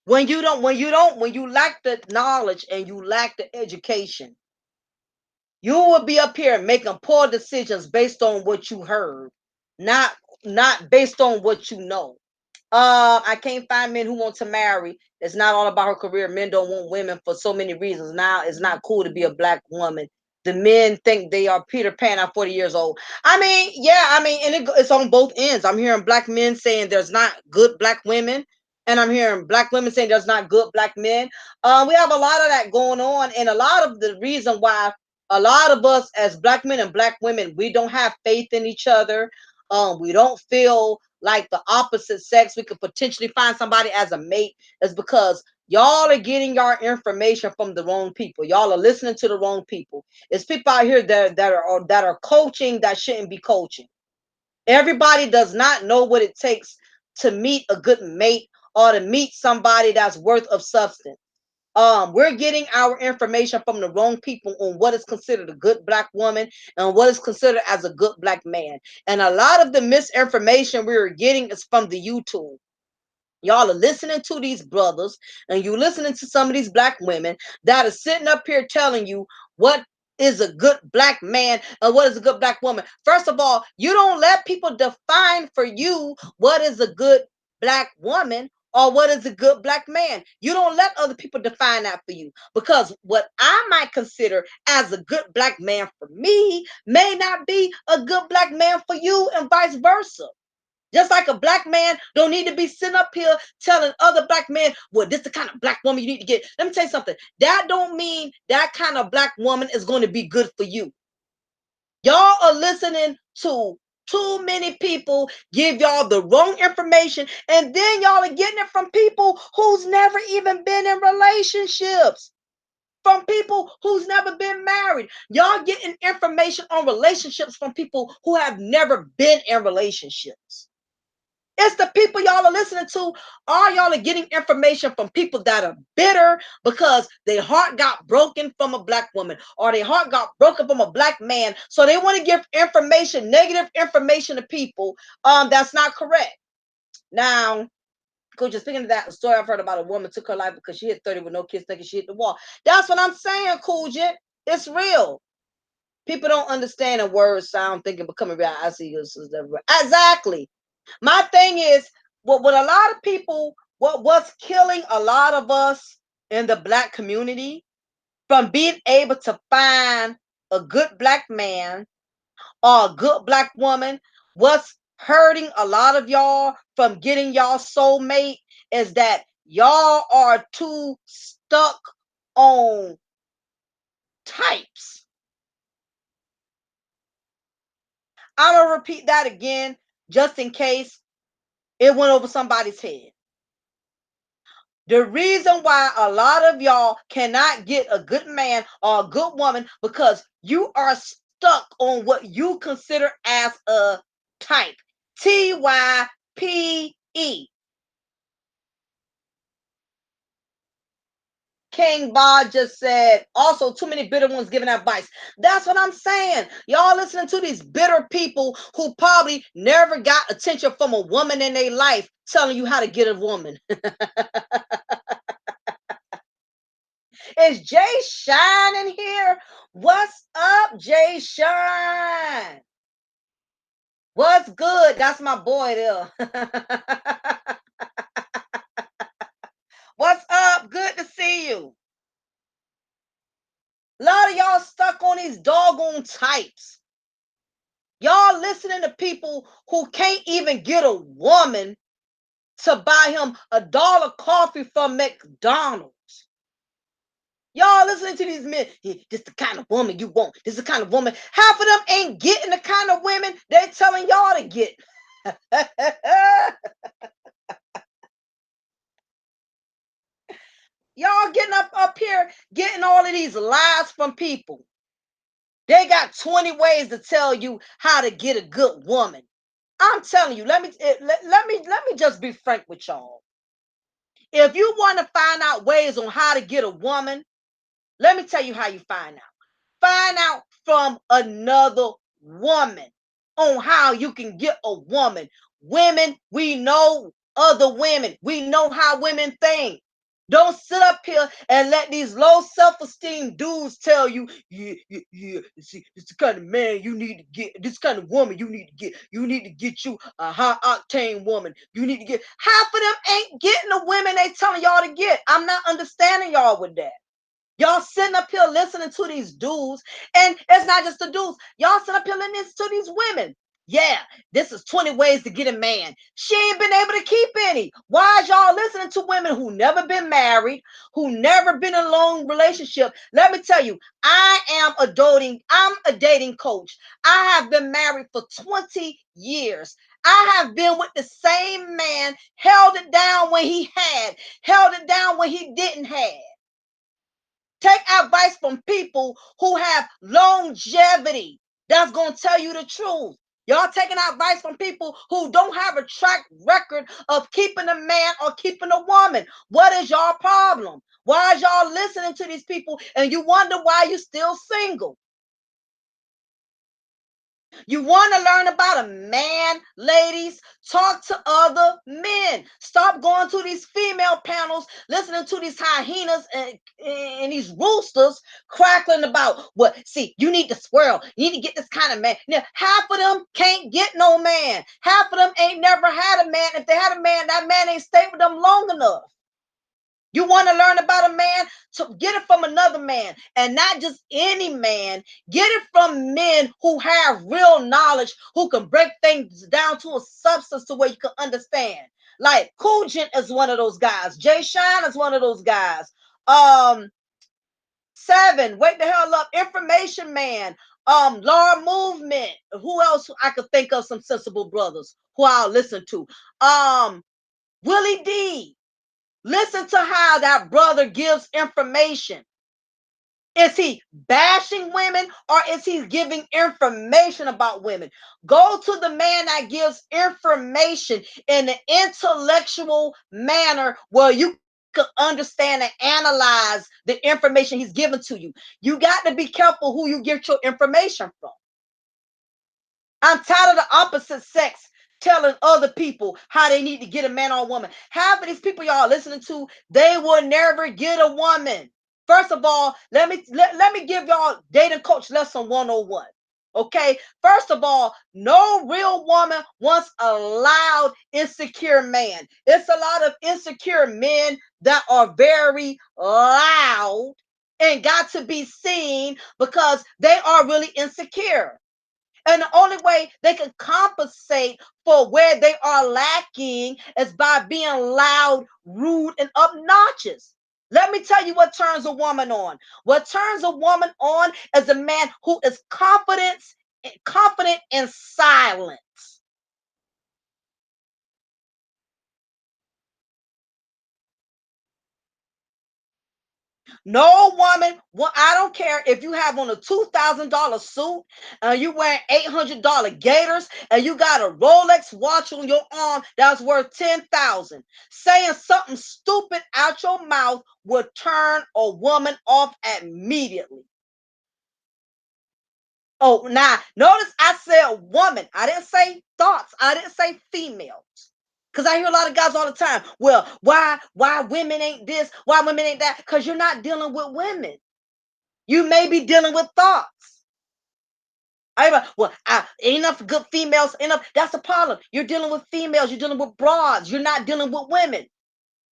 When you lack the knowledge and you lack the education, you will be up here making poor decisions based on what you heard, not not based on what you know. I can't find men who want to marry. It's not all about her career. Men don't want women for so many reasons. Now it's not cool to be a black woman. The men think they are Peter Pan at 40 years old. I mean, yeah, I mean, and it's on both ends. I'm hearing black men saying there's not good black women, and I'm hearing black women saying there's not good black men. We have a lot of that going on, and a lot of the reason why a lot of us as black men and black women, we don't have faith in each other. We don't feel like the opposite sex we could potentially find somebody as a mate, is because y'all are getting your information from the wrong people. Y'all are listening to the wrong people. It's people out here that are coaching that shouldn't be coaching. Everybody does not know what it takes to meet a good mate or to meet somebody that's worth of substance. We're getting our information from the wrong people on what is considered a good black woman and what is considered as a good black man. And a lot of the misinformation we're getting is from the YouTube. Y'all are listening to these brothers and you listening to some of these black women that are sitting up here telling you what is a good black man and what is a good black woman. First of all, you don't let people define for you what is a good black woman or what is a good black man. You don't let other people define that for you, because what I might consider as a good black man for me may not be a good black man for you, and vice versa. Just like a black man don't need to be sitting up here telling other black men, well, this is the kind of black woman you need to get. Let me tell you something. That don't mean that kind of black woman is going to be good for you. Y'all are listening to too many people give y'all the wrong information, and then y'all are getting it from people who's never even been in relationships. From people who's never been married. Y'all getting information on relationships from people who have never been in relationships. It's the people y'all are listening to. Are y'all are getting information from people that are bitter because their heart got broken from a black woman or their heart got broken from a black man, so they want to give information, negative information to people that's not correct. Now, coach, just speaking of that story I've heard about a woman took her life because she hit 30 with no kids thinking she hit the wall. That's what I'm saying, Cooljet. It's real. People don't understand a word sound thinking becoming real. I see you. Exactly. My thing is, what a lot of people, what's killing a lot of us in the black community from being able to find a good black man or a good black woman, what's hurting a lot of y'all from getting y'all soulmate is that y'all are too stuck on types. I'm gonna repeat that again just in case it went over somebody's head. The reason why a lot of y'all cannot get a good man or a good woman because you are stuck on what you consider as a type. TYPE. King Bod just said, also too many bitter ones giving advice. That's what I'm saying. Y'all listening to these bitter people who probably never got attention from a woman in their life telling you how to get a woman. Is Jay Shine in here? What's up, Jay Shine? What's good? That's my boy there. What's up? Good to see you. A lot of y'all stuck on these doggone types. Y'all listening to people who can't even get a woman to buy him $1 coffee from McDonald's. Y'all listening to these men. This the kind of woman you want. This is the kind of woman. Half of them ain't getting the kind of women they're telling y'all to get. Y'all getting up here, getting all of these lies from people. They got 20 ways to tell you how to get a good woman. I'm telling you, let me just be frank with y'all. If you want to find out ways on how to get a woman, let me tell you how you find out. Find out from another woman on how you can get a woman. Women, we know other women. We know how women think. Don't sit up here and let these low self-esteem dudes tell you, yeah, yeah, yeah. See, it's the kind of man you need to get. This kind of woman you need to get. You need to get you a high octane woman. You need to get. Half of them ain't getting the women they telling y'all to get. I'm not understanding y'all with that. Y'all sitting up here listening to these dudes, and it's not just the dudes. Y'all sitting up here listening to these women. Yeah, this is 20 ways to get a man. She ain't been able to keep any. Why is y'all listening to women who never been married, who never been in a long relationship? Let me tell you, I'm a dating coach. I have been married for 20 years. I have been with the same man, held it down when he had, held it down when he didn't have. Take advice from people who have longevity. That's going to tell you the truth. Y'all taking advice from people who don't have a track record of keeping a man or keeping a woman. What is y'all problem? Why is y'all listening to these people and you wonder why you're still single? You want to learn about a man, ladies? Talk to other men. Stop going to these female panels, listening to these hyenas and these roosters crackling about what. See, you need to swirl. You need to get this kind of man. Now, half of them can't get no man. Half of them ain't never had a man. If they had a man, that man ain't stayed with them long enough. You want to learn about a man? To get it from another man, and not just any man. Get it from men who have real knowledge, who can break things down to a substance to where you can understand. Like Kujin is one of those guys. Jay Shine is one of those guys. Seven, wake the hell up. Information Man. Law Movement. Who else I could think of? Some sensible brothers who I'll listen to. Willie D. Listen to how that brother gives information. Is he bashing women or is he giving information about women? Go to the man that gives information in an intellectual manner where you can understand and analyze the information he's giving to you. You got to be careful who you get your information from. I'm tired of the opposite sex telling other people how they need to get a man or a woman. Half of these people y'all listening to, they will never get a woman. First of all, let me give y'all dating coach lesson 101. Okay, first of all, no real woman wants a loud, insecure man. It's a lot of insecure men that are very loud and got to be seen because they are really insecure. And the only way they can compensate for where they are lacking is by being loud, rude, and obnoxious. Let me tell you what turns a woman on. What turns a woman on is a man who is confident in silence. No woman, well, I don't care if you have on a $2,000 suit and you wearing $800 gaiters and you got a Rolex watch on your arm that's worth 10,000. Saying something stupid out your mouth will turn a woman off immediately. Oh, now notice I said woman. I didn't say thoughts. I didn't say females. Because I hear a lot of guys all the time. Well, why women ain't this? Why women ain't that? Because you're not dealing with women. You may be dealing with thoughts. Well, ain't enough good females. Enough. That's the problem. You're dealing with females. You're dealing with broads. You're not dealing with women.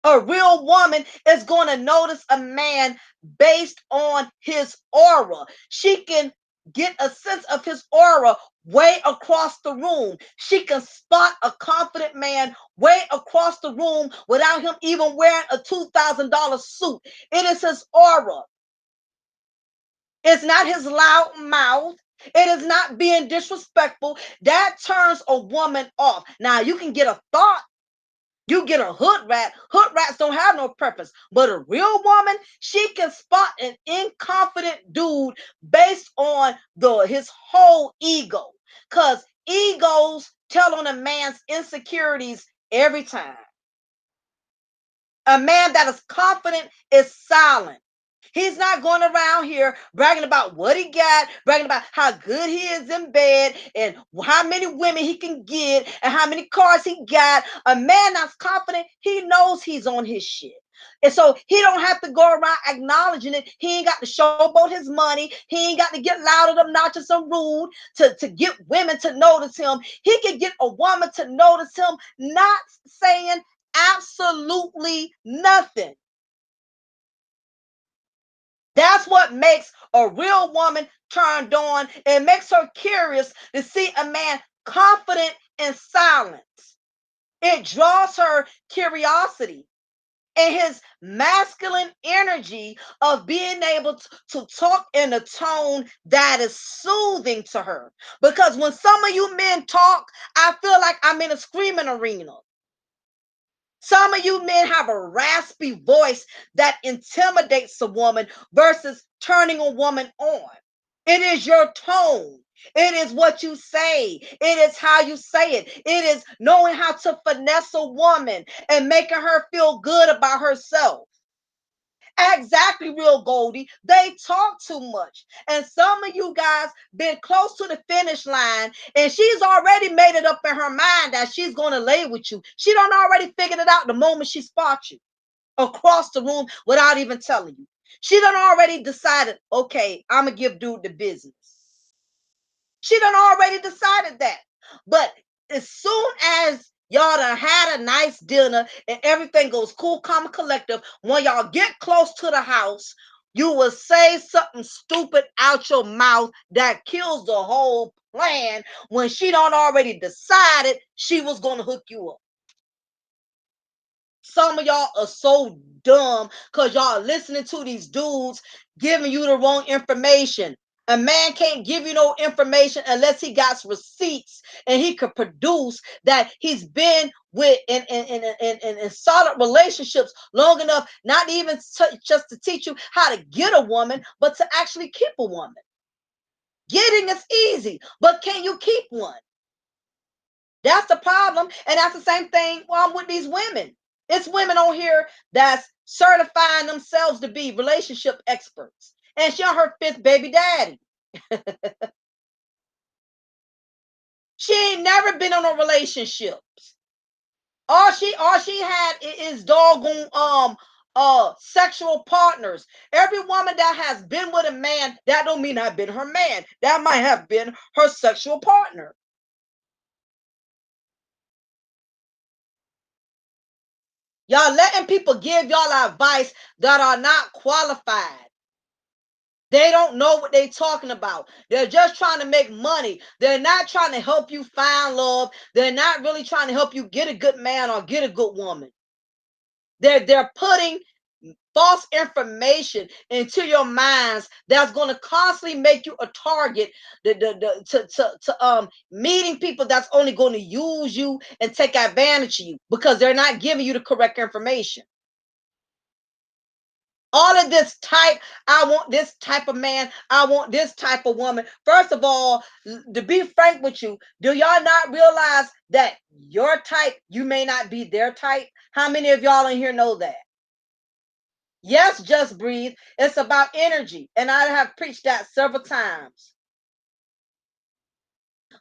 A real woman is going to notice a man based on his aura. She can get a sense of his aura way across the room. She can spot a confident man way across the room without him even wearing a $2,000 suit. It is his aura. It's not his loud mouth. It is not being disrespectful. That turns a woman off. Now, you can get a thought. You get a hood rat. Hood rats don't have no preference. But a real woman, she can spot an inconfident dude based on his whole ego. Because egos tell on a man's insecurities every time. A man that is confident is silent. He's not going around here bragging about what he got, bragging about how good he is in bed and how many women he can get and how many cars he got. A man that's confident, he knows he's on his shit. And so he don't have to go around acknowledging it. He ain't got to showboat his money. He ain't got to get loud and obnoxious and rude to get women to notice him. He can get a woman to notice him, not saying absolutely nothing. That's what makes a real woman turned on. It makes her curious to see a man confident in silence. It draws her curiosity and his masculine energy of being able to talk in a tone that is soothing to her. Because when some of you men talk, I feel like I'm in a screaming arena. Some of you men have a raspy voice that intimidates a woman versus turning a woman on. It is your tone. It is what you say. It is how you say it. It is knowing how to finesse a woman and making her feel good about herself. Exactly, real Goldie. They talk too much. And some of you guys been close to the finish line, and she's already made it up in her mind that she's going to lay with you. She done already figured it out the moment she spots you across the room without even telling you. She done already decided, okay, I'm going to give dude the business. She done already decided that. But as soon as y'all done had a nice dinner and everything goes cool, calm, and collective, when y'all get close to the house, you will say something stupid out your mouth that kills the whole plan when she done already decided she was going to hook you up. Some of y'all are so dumb because y'all listening to these dudes giving you the wrong information. A man can't give you no information unless he got receipts and he could produce that he's been with in solid relationships long enough, not even just to teach you how to get a woman, but to actually keep a woman. Getting is easy, but can you keep one? That's the problem. And that's the same thing with these women. It's women on here that's certifying themselves to be relationship experts. And she on her fifth baby daddy. She ain't never been in a relationship. All she had is doggone sexual partners. Every woman that has been with a man, that don't mean I've been her man. That might have been her sexual partner. Y'all letting people give y'all advice that are not qualified. They don't know what they're talking about. They're just trying to make money. They're not trying to help you find love. They're not really trying to help you get a good man or get a good woman. They're putting false information into your minds that's going to constantly make you a target to meeting people that's only going to use you and take advantage of you because they're not giving you the correct information. All of this type, I want this type of man, I want this type of woman. First of all, to be frank with you, do y'all not realize that your type, you may not be their type? How many of y'all in here know that? Yes, just breathe. It's about energy. And I have preached that several times.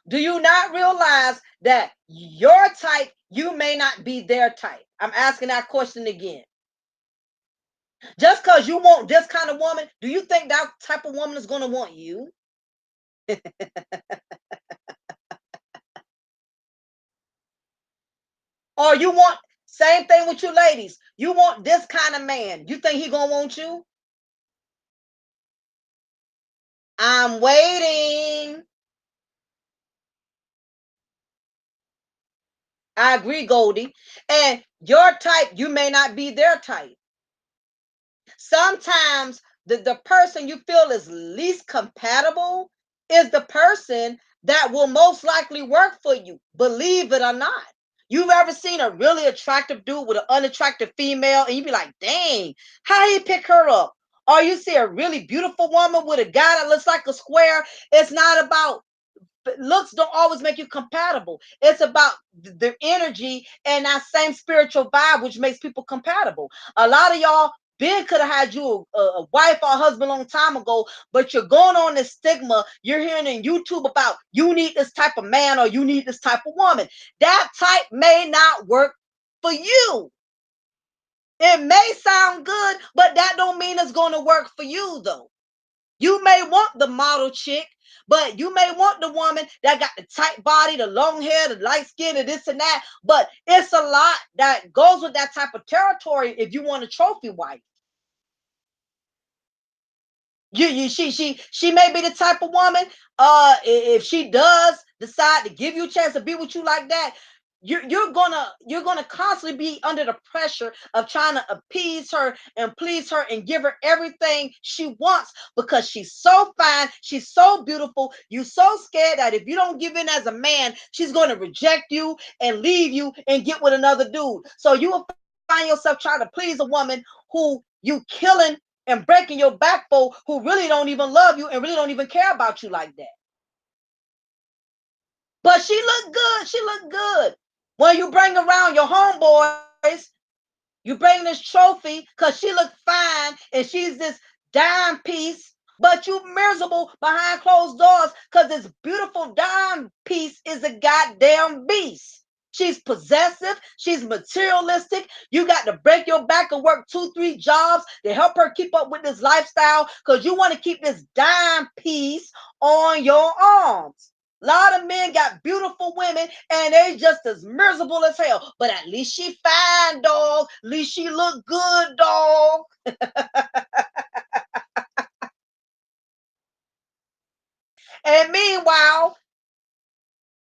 Do you not realize that your type, you may not be their type? I'm asking that question again. Just because you want this kind of woman, do you think that type of woman is going to want you? Or you want, same thing with you ladies, you want this kind of man. You think he going to want you? I'm waiting. I agree, Goldie. And your type, you may not be their type. Sometimes the person you feel is least compatible is the person that will most likely work for you, believe it or not. You've ever seen a really attractive dude with an unattractive female, and you be like, dang, how he pick her up? Or you see a really beautiful woman with a guy that looks like a square. It's not about looks don't always make you compatible. It's about the energy and that same spiritual vibe, which makes people compatible. A lot of y'all Ben could have had you a wife or a husband a long time ago, but you're going on this stigma. You're hearing in YouTube about you need this type of man or you need this type of woman. That type may not work for you. It may sound good, but that don't mean it's going to work for you though. You may want the model chick, but you may want the woman that got the tight body, the long hair, the light skin, and this and that. But it's a lot that goes with that type of territory if you want a trophy wife. She may be the type of woman, if she does decide to give you a chance to be with you like that, you're gonna constantly be under the pressure of trying to appease her and please her and give her everything she wants, because she's so fine, she's so beautiful. You so scared that if you don't give in as a man, she's gonna reject you and leave you and get with another dude. So you will find yourself trying to please a woman who you killing and breaking your back for, who really don't even love you and really don't even care about you like that. But she looked good. She looked good. When you bring around your homeboys, you bring this trophy because she looked fine and she's this dime piece, but you miserable behind closed doors because this beautiful dime piece is a goddamn beast. She's possessive. She's materialistic. You got to break your back and work two, three jobs to help her keep up with this lifestyle because you want to keep this dime piece on your arms. A lot of men got beautiful women and they just as miserable as hell. But at least she fine, dog. At least she look good, dog. And meanwhile,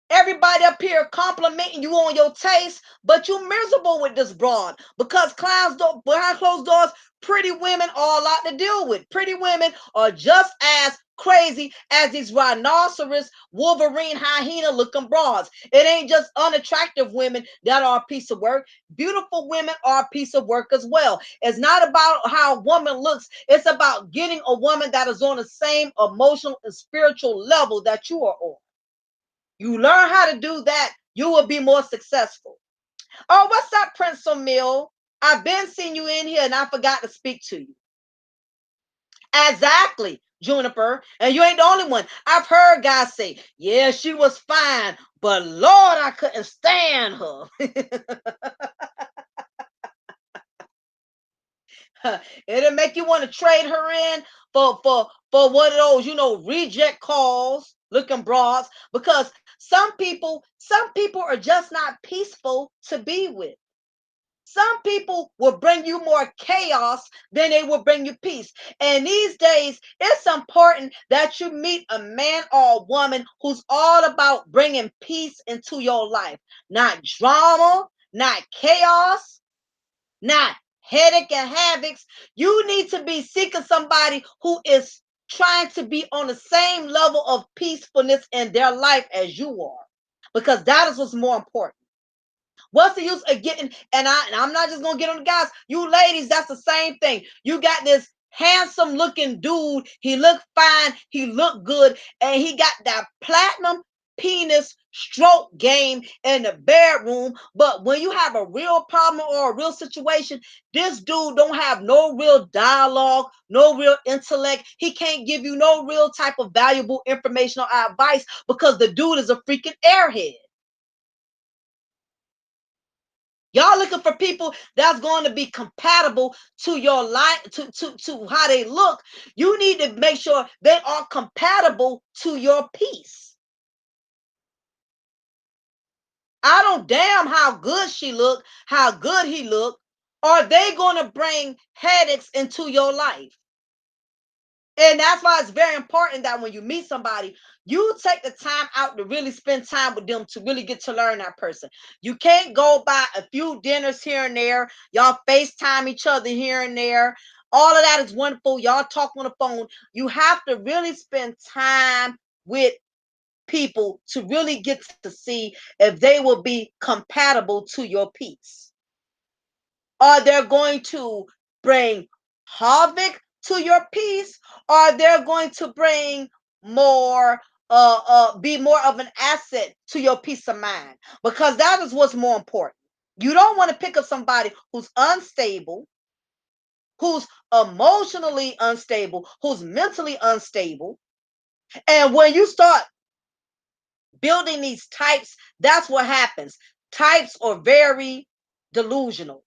everybody up here complimenting you on your taste, but you miserable with this broad because clowns don't behind closed doors. Pretty women are a lot to deal with. Pretty women are just as crazy as these rhinoceros, Wolverine, hyena looking broads. It ain't just unattractive women that are a piece of work. Beautiful women are a piece of work as well. It's not about how a woman looks, it's about getting a woman that is on the same emotional and spiritual level that you are on. You learn how to do that, you will be more successful. Oh, what's up, Prince Emil? I've been seeing you in here and I forgot to speak to you. Exactly, Juniper. And you ain't the only one. I've heard guys say, yeah, she was fine, but Lord, I couldn't stand her. It'll make you want to trade her in for one of those, reject calls looking broads, because some people are just not peaceful to be with. Some people will bring you more chaos than they will bring you peace. And these days, it's important that you meet a man or a woman who's all about bringing peace into your life, not drama, not chaos, not headache and havocs. You need to be seeking somebody who is trying to be on the same level of peacefulness in their life as you are, because that is what's more important. What's the use of getting, and I'm not just gonna get on the guys, you ladies, that's the same thing. You got this handsome looking dude, he look fine, he look good, and he got that platinum penis stroke game in the bedroom. But when you have a real problem or a real situation, this dude don't have no real dialogue, no real intellect. He can't give you no real type of valuable information or advice because the dude is a freaking airhead. Y'all looking for people that's going to be compatible to your life, to how they look. You need to make sure they are compatible to your peace. I don't damn how good she look, how good he look. Are they going to bring headaches into your life? And that's why it's very important that when you meet somebody, you take the time out to really spend time with them to really get to learn that person. You can't go by a few dinners here and there. Y'all FaceTime each other here and there. All of that is wonderful. Y'all talk on the phone. You have to really spend time with people to really get to see if they will be compatible to your peace. Are they going to bring havoc to your peace? Or they're going to bring more, be more of an asset to your peace of mind? Because that is what's more important. You don't want to pick up somebody who's unstable, who's emotionally unstable, who's mentally unstable. And when you start building these types, that's what happens. Types are very delusional.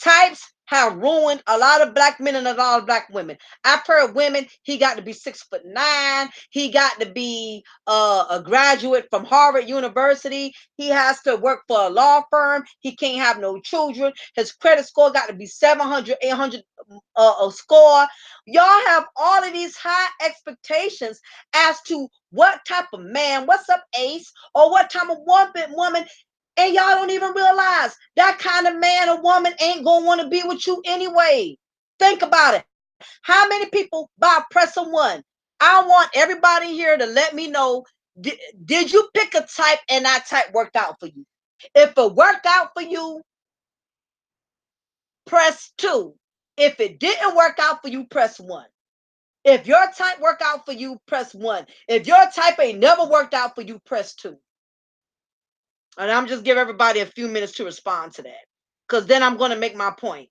Types have ruined a lot of black men and a lot of black women. I've heard women, he got to be 6'9". He got to be a graduate from Harvard University. He has to work for a law firm. He can't have no children. His credit score got to be 700, 800 a score. Y'all have all of these high expectations as to what type of man, what's up, Ace, or what type of woman, and y'all don't even realize that kind of man or woman ain't gonna want to be with you anyway. Think about it. How many people buy press of one? I want everybody here to let me know. Did, did you pick a type and that type worked out for you? If it worked out for you, press 2. If it didn't work out for you, press 1. If your type worked out for you, press 1. If your type ain't never worked out for you, press 2. And I'm just give everybody a few minutes to respond to that. Because then I'm going to make my point.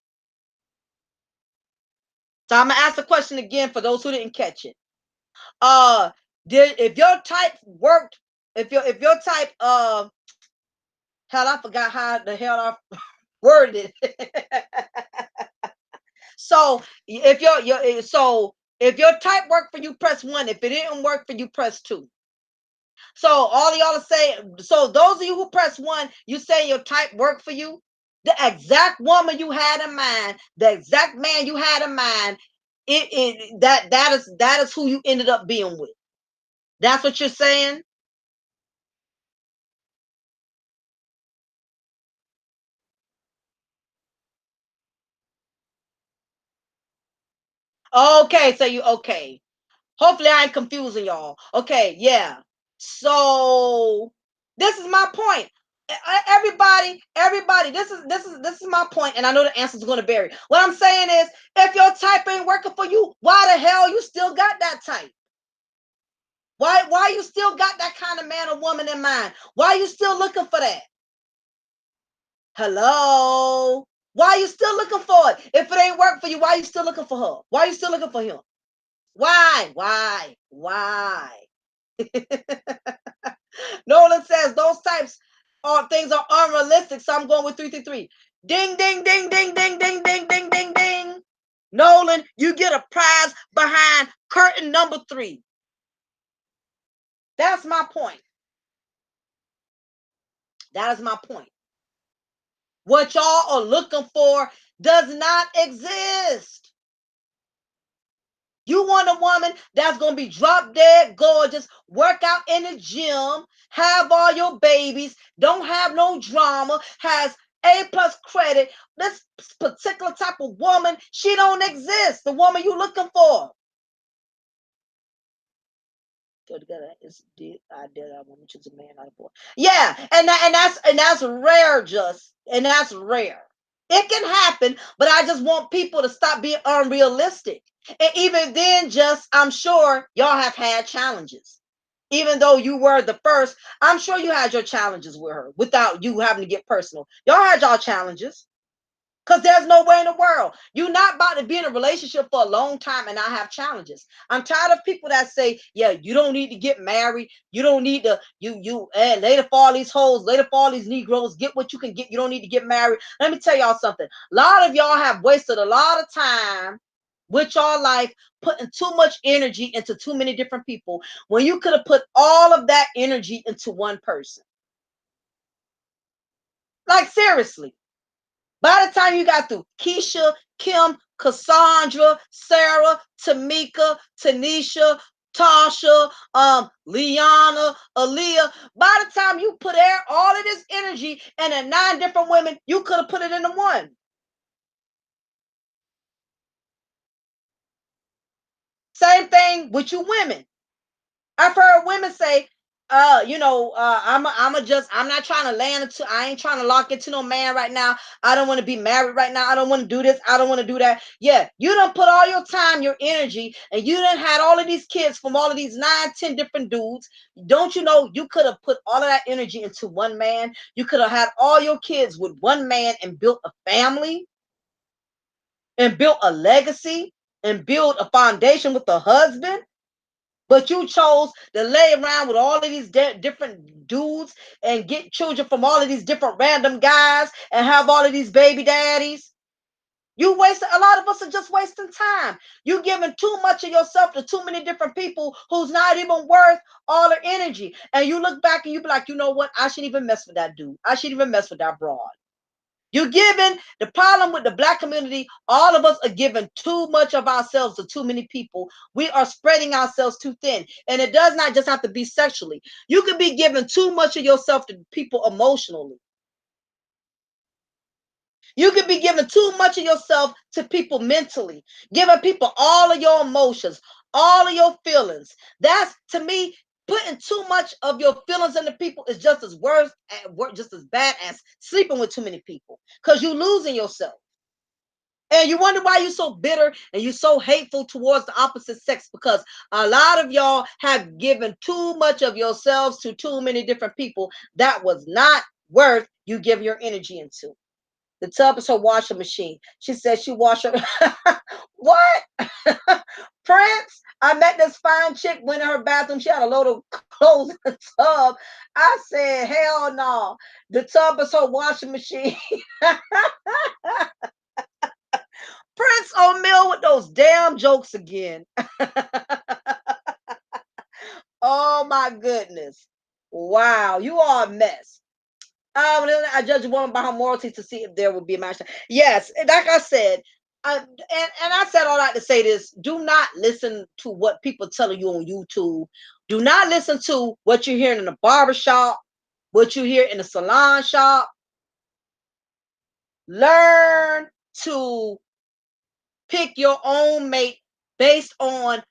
So I'm gonna ask the question again for those who didn't catch it. Uh if your type worked, if your type hell, I forgot how the hell I worded it. So if your type worked for you, press 1. If it didn't work for you, press 2. So all of y'all are saying, so those of you who press 1, you say your type worked for you. The exact woman you had in mind, the exact man you had in mind, that is who you ended up being with. That's what you're saying? Okay, so you okay. Hopefully I ain't confusing y'all. Okay, yeah. So this is my point. Everybody, this is my point, and I know the answer is going to vary. What I'm saying is, if your type ain't working for you, why the hell you still got that type? Why you still got that kind of man or woman in mind? Why you still looking for that? Hello? Why you still looking for it? If it ain't work for you, why you still looking for her? Why you still looking for him? Why? Why? Nolan says those types are things are unrealistic. So I'm going with 333. Ding, ding, ding, ding, ding, ding, ding, ding, ding, ding. Nolan, you get a prize behind curtain number 3. That's my point. That is my point. What y'all are looking for does not exist. You want a woman that's going to be drop dead gorgeous, work out in the gym, have all your babies, don't have no drama, has A+ credit. This particular type of woman, she don't exist. The woman you looking for. Go together is I did that woman choose a man, not a boy. Yeah, and that's rare, just and that's rare. It can happen, but I just want people to stop being unrealistic. And even then, just I'm sure y'all have had challenges. Even though you were the first, I'm sure you had your challenges with her without you having to get personal. Y'all had y'all challenges. Because there's no way in the world. You're not about to be in a relationship for a long time and not have challenges. I'm tired of people that say, yeah, you don't need to get married. You don't need to, later for all these hoes, later for all these Negroes, get what you can get. You don't need to get married. Let me tell y'all something. A lot of y'all have wasted a lot of time with your life, putting too much energy into too many different people when you could have put all of that energy into one person. Like, seriously. By the time you got through Keisha, Kim, Cassandra, Sarah, Tamika, Tanisha, Tasha, Liana, Aaliyah, by the time you put all of this energy into 9 different women, you could have put it into one. Same thing with you women. I've heard women say, I'm not trying to land into, I ain't trying to lock into no man right now. I don't want to be married right now. I don't want to do this. I don't want to do that. Yeah, you done put all your time, your energy, and you done had all of these kids from all of these 9, 10 different dudes. Don't you know you could have put all of that energy into one man? You could have had all your kids with one man and built a family and built a legacy and built a foundation with a husband. But you chose to lay around with all of these different dudes and get children from all of these different random guys and have all of these baby daddies. You waste a lot of us are just wasting time. You giving too much of yourself to too many different people who's not even worth all their energy. And you look back and you be like, you know what? I shouldn't even mess with that dude. I shouldn't even mess with that broad. You're giving the problem with the black community. All of us are giving too much of ourselves to too many people. We are spreading ourselves too thin. And it does not just have to be sexually. You could be giving too much of yourself to people emotionally. You could be giving too much of yourself to people mentally, giving people all of your emotions, all of your feelings. That's to me, putting too much of your feelings into people is just as worse, just as bad as sleeping with too many people, because you're losing yourself. And you wonder why you're so bitter and you're so hateful towards the opposite sex, because a lot of y'all have given too much of yourselves to too many different people that was not worth you giving your energy into. The tub is her washing machine. She said she washed her. What? Prince, I met this fine chick, went in her bathroom. She had a load of clothes in the tub. I said, hell no. The tub is her washing machine. Prince O'Mill with those damn jokes again. Oh my goodness. Wow, you are a mess. I judge a woman by her morality to see if there would be a match. Yes, like I said, and I said all that to say this: do not listen to what people telling you on YouTube. Do not listen to what you're hearing in the barber shop, what you hear in the salon shop. Learn to pick your own mate based on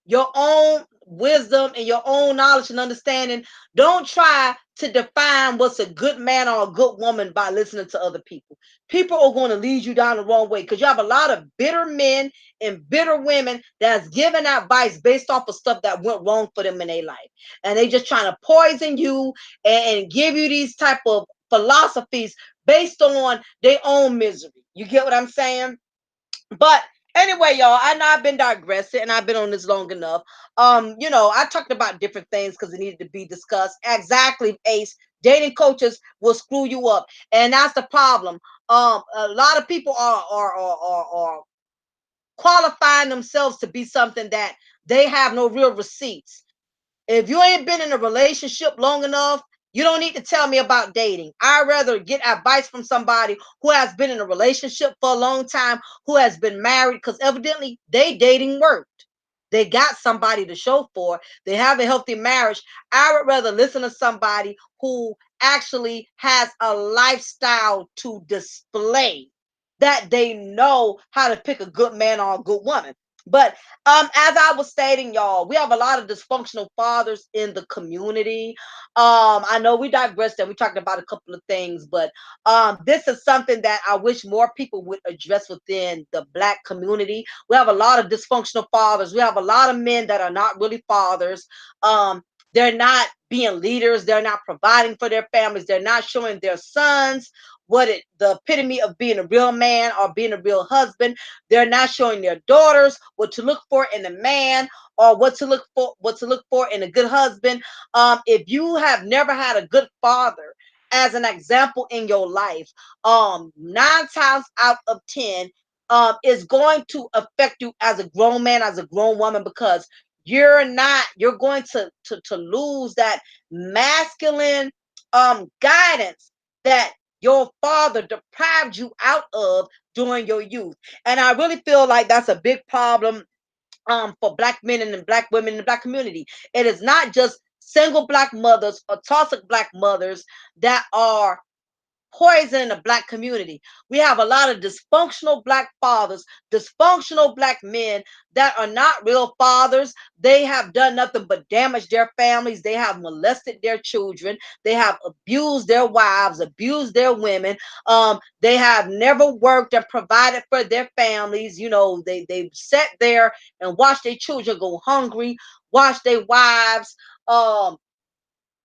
your own wisdom and your own knowledge and understanding. Don't try to define what's a good man or a good woman by listening to other people. People are going to lead you down the wrong way, because you have a lot of bitter men and bitter women that's giving advice based off of stuff that went wrong for them in their life, and they just trying to poison you and give you these type of philosophies based on their own misery. You get what I'm saying? But anyway, y'all, I know I've been digressing and I've been on this long enough. I talked about different things because it needed to be discussed. Exactly, Ace. Dating coaches will screw you up, and that's the problem. A lot of people are qualifying themselves to be something that they have no real receipts. If you ain't been in a relationship long enough, you don't need to tell me about dating. I'd rather get advice from somebody who has been in a relationship for a long time, who has been married, because evidently they dating worked. They got somebody to show for. They have a healthy marriage. I would rather listen to somebody who actually has a lifestyle to display, that they know how to pick a good man or a good woman. But as I was stating, y'all, we have a lot of dysfunctional fathers in the community. I know we digressed and we talked about a couple of things, but this is something that I wish more people would address within the black community. We have a lot of dysfunctional fathers. We have a lot of men that are not really fathers. They're not being leaders. They're not providing for their families. They're not showing their sons the epitome of being a real man or being a real husband. They're not showing their daughters what to look for in a man, or what to look for in a good husband. If you have never had a good father as an example in your life, 9 times out of 10, is going to affect you as a grown man, as a grown woman, because you're going to lose that masculine guidance that your father deprived you out of during your youth. And I really feel like that's a big problem for black men and black women in the black community. It is not just single black mothers or toxic black mothers that are poison in the black community. We have a lot of dysfunctional black fathers, dysfunctional black men that are not real fathers. They have done nothing but damage their families. They have molested their children. They have abused their wives, abused their women. They have never worked and provided for their families. They sat there and watched their children go hungry, watched their wives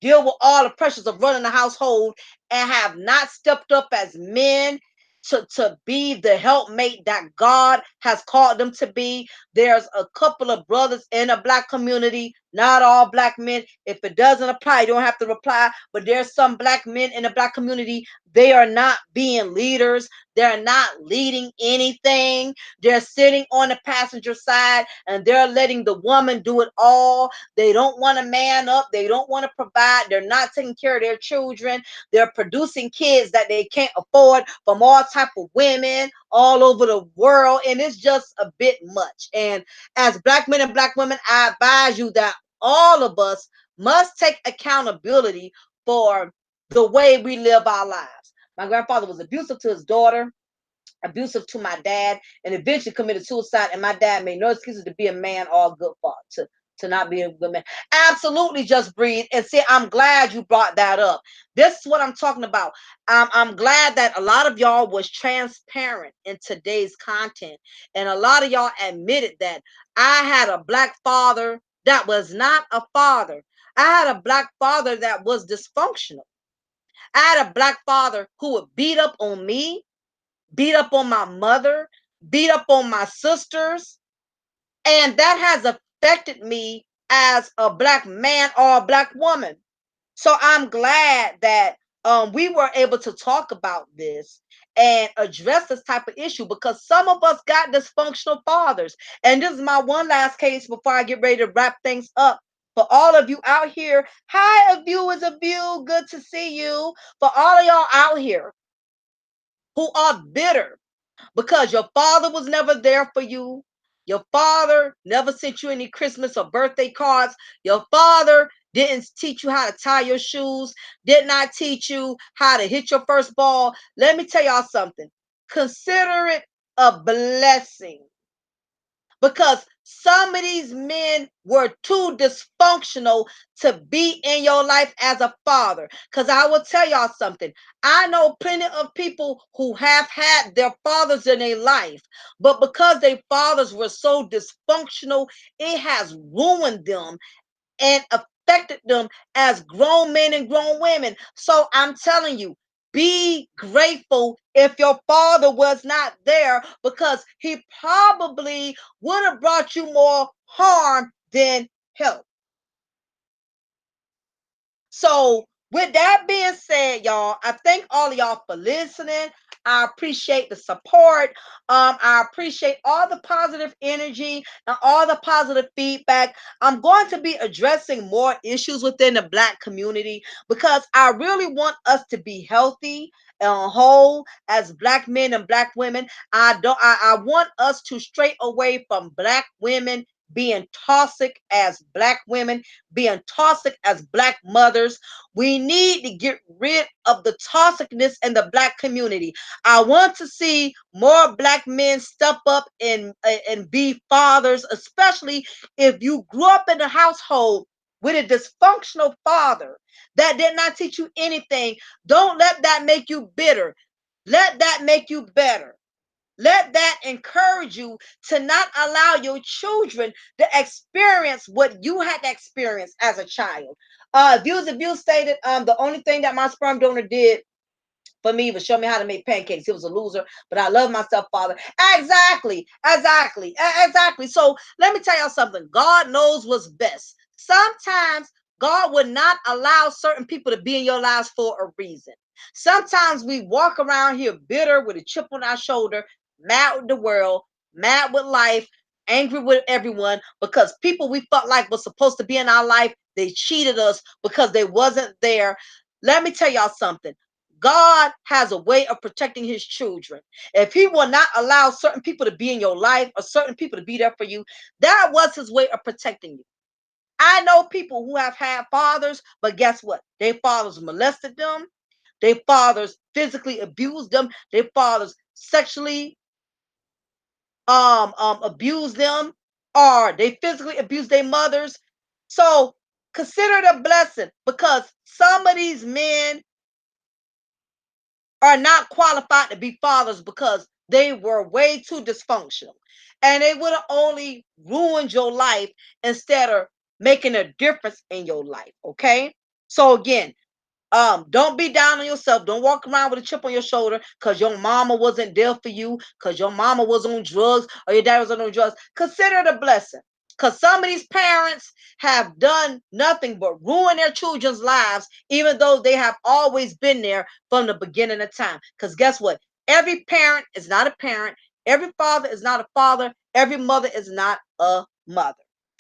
deal with all the pressures of running the household, and have not stepped up as men to be the helpmate that God has called them to be. There's a couple of brothers in the black community Not all black men. If it doesn't apply, you don't have to reply. But there's some black men in the black community. They are not being leaders. They're not leading anything. They're sitting on the passenger side and they're letting the woman do it all. They don't want to man up. They don't want to provide. They're not taking care of their children. They're producing kids that they can't afford from all type of women all over the world. And it's just a bit much. And as black men and black women, I advise you that all of us must take accountability for the way we live our lives. My grandfather was abusive to his daughter, abusive to my dad, and eventually committed suicide. And my dad made no excuses to be a man or a good father, to not be a good man. Absolutely, just breathe. And see, I'm glad you brought that up. This is what I'm talking about. I'm glad that a lot of y'all was transparent in today's content, and a lot of y'all admitted that I had a black father that was not a father. I had a black father that was dysfunctional. I had a black father who would beat up on me, beat up on my mother, beat up on my sisters, and that has affected me as a black man or a black woman. So I'm glad that we were able to talk about this and address this type of issue because some of us got dysfunctional fathers. And this is my one last case before I get ready to wrap things up. For all of you out here, hi, a view is a view. Good to see you. For all of y'all out here who are bitter because your father was never there for you. Your father never sent you any Christmas or birthday cards. Your father didn't teach you how to tie your shoes, did not teach you how to hit your first ball. Let me tell y'all something. Consider it a blessing because some of these men were too dysfunctional to be in your life as a father. Because I will tell y'all something. I know plenty of people who have had their fathers in their life, but because their fathers were so dysfunctional, it has ruined them and affected them as grown men and grown women. So I'm telling you, be grateful if your father was not there because he probably would have brought you more harm than help. So, with that being said, y'all, I thank all of y'all for listening. I appreciate the support. I appreciate all the positive energy and all the positive feedback. I'm going to be addressing more issues within the Black community because I really want us to be healthy and whole as Black men and Black women. I want us to stray away from Black women being toxic as Black women, being toxic as Black mothers. We need to get rid of the toxicness in the Black community. I want to see more Black men step up and be fathers, especially if you grew up in a household with a dysfunctional father that did not teach you anything. Don't let that make you bitter. Let that make you better. Let that encourage you to not allow your children to experience what you had to experience as a child. Views stated the only thing that my sperm donor did for me was show me how to make pancakes. He was a loser, but I love my stepfather. Exactly. So let me tell y'all something. God knows what's best. Sometimes God would not allow certain people to be in your lives for a reason. Sometimes we walk around here bitter with a chip on our shoulder, mad with the world, mad with life, angry with everyone because people we felt like was supposed to be in our life, they cheated us because they wasn't there. Let me tell y'all something. God has a way of protecting his children. If he will not allow certain people to be in your life or certain people to be there for you, that was his way of protecting you. I know people who have had fathers, but guess what? Their fathers molested them. Their fathers physically abused them. Their fathers sexually abused them, or they physically abused their mothers. So consider it a blessing because some of these men are not qualified to be fathers because they were way too dysfunctional and they would have only ruined your life instead of making a difference in your life. Okay, so again, don't be down on yourself. Don't walk around with a chip on your shoulder because your mama wasn't there for you, because your mama was on drugs or your dad was on drugs. Consider it a blessing. Because some of these parents have done nothing but ruin their children's lives, even though they have always been there from the beginning of time. Because guess what? Every parent is not a parent. Every father is not a father. Every mother is not a mother.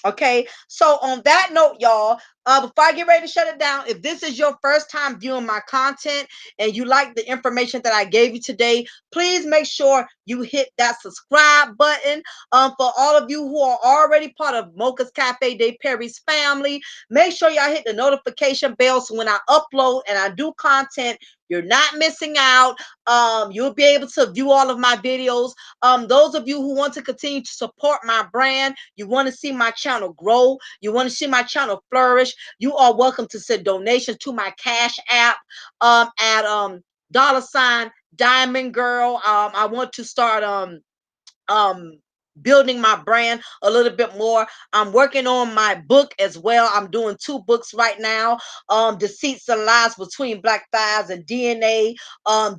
Okay, so on that note, y'all, before I get ready to shut it down, if this is your first time viewing my content and you like the information that I gave you today, please make sure you hit that subscribe button. For all of you who are already part of Mocha's Cafe de Perry's family, make sure y'all hit the notification bell so when I upload and I do content, you're not missing out. You'll be able to view all of my videos. Those of you who want to continue to support my brand, you want to see my channel grow, you want to see my channel flourish, you are welcome to send donations to my Cash App at dollar sign DymondGyrl. I want to start um building my brand a little bit more. I'm working on my book as well. I'm doing two books right now. Deceits and Lies Between Black Thighs and DNA,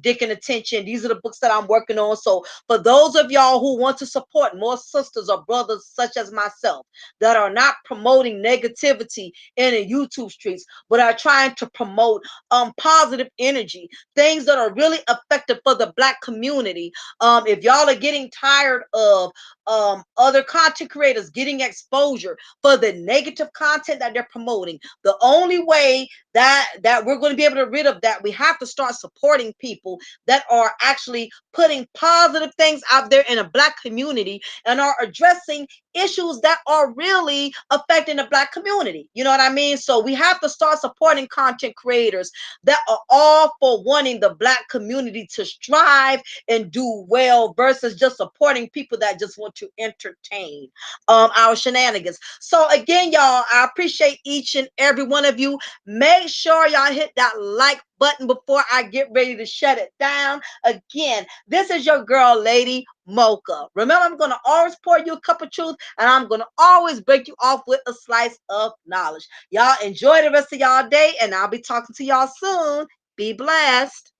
Dick and Attention. These are the books that I'm working on. So for those of y'all who want to support more sisters or brothers such as myself that are not promoting negativity in the YouTube streets, but are trying to promote positive energy, things that are really effective for the Black community. If y'all are getting tired of other content creators getting exposure for the negative content that they're promoting, the only way that we're going to be able to rid of that, we have to start supporting people that are actually putting positive things out there in a Black community and are addressing issues that are really affecting the Black community. You know what I mean? So we have to start supporting content creators that are all for wanting the Black community to strive and do well versus just supporting people that just want to entertain our shenanigans. So again, y'all, I appreciate each and every one of you. Make sure y'all hit that like button before I get ready to shut it down. Again, this is your girl, Lady Mocha. Remember, I'm going to always pour you a cup of truth, and I'm going to always break you off with a slice of knowledge. Y'all enjoy the rest of y'all day, and I'll be talking to y'all soon. Be blessed.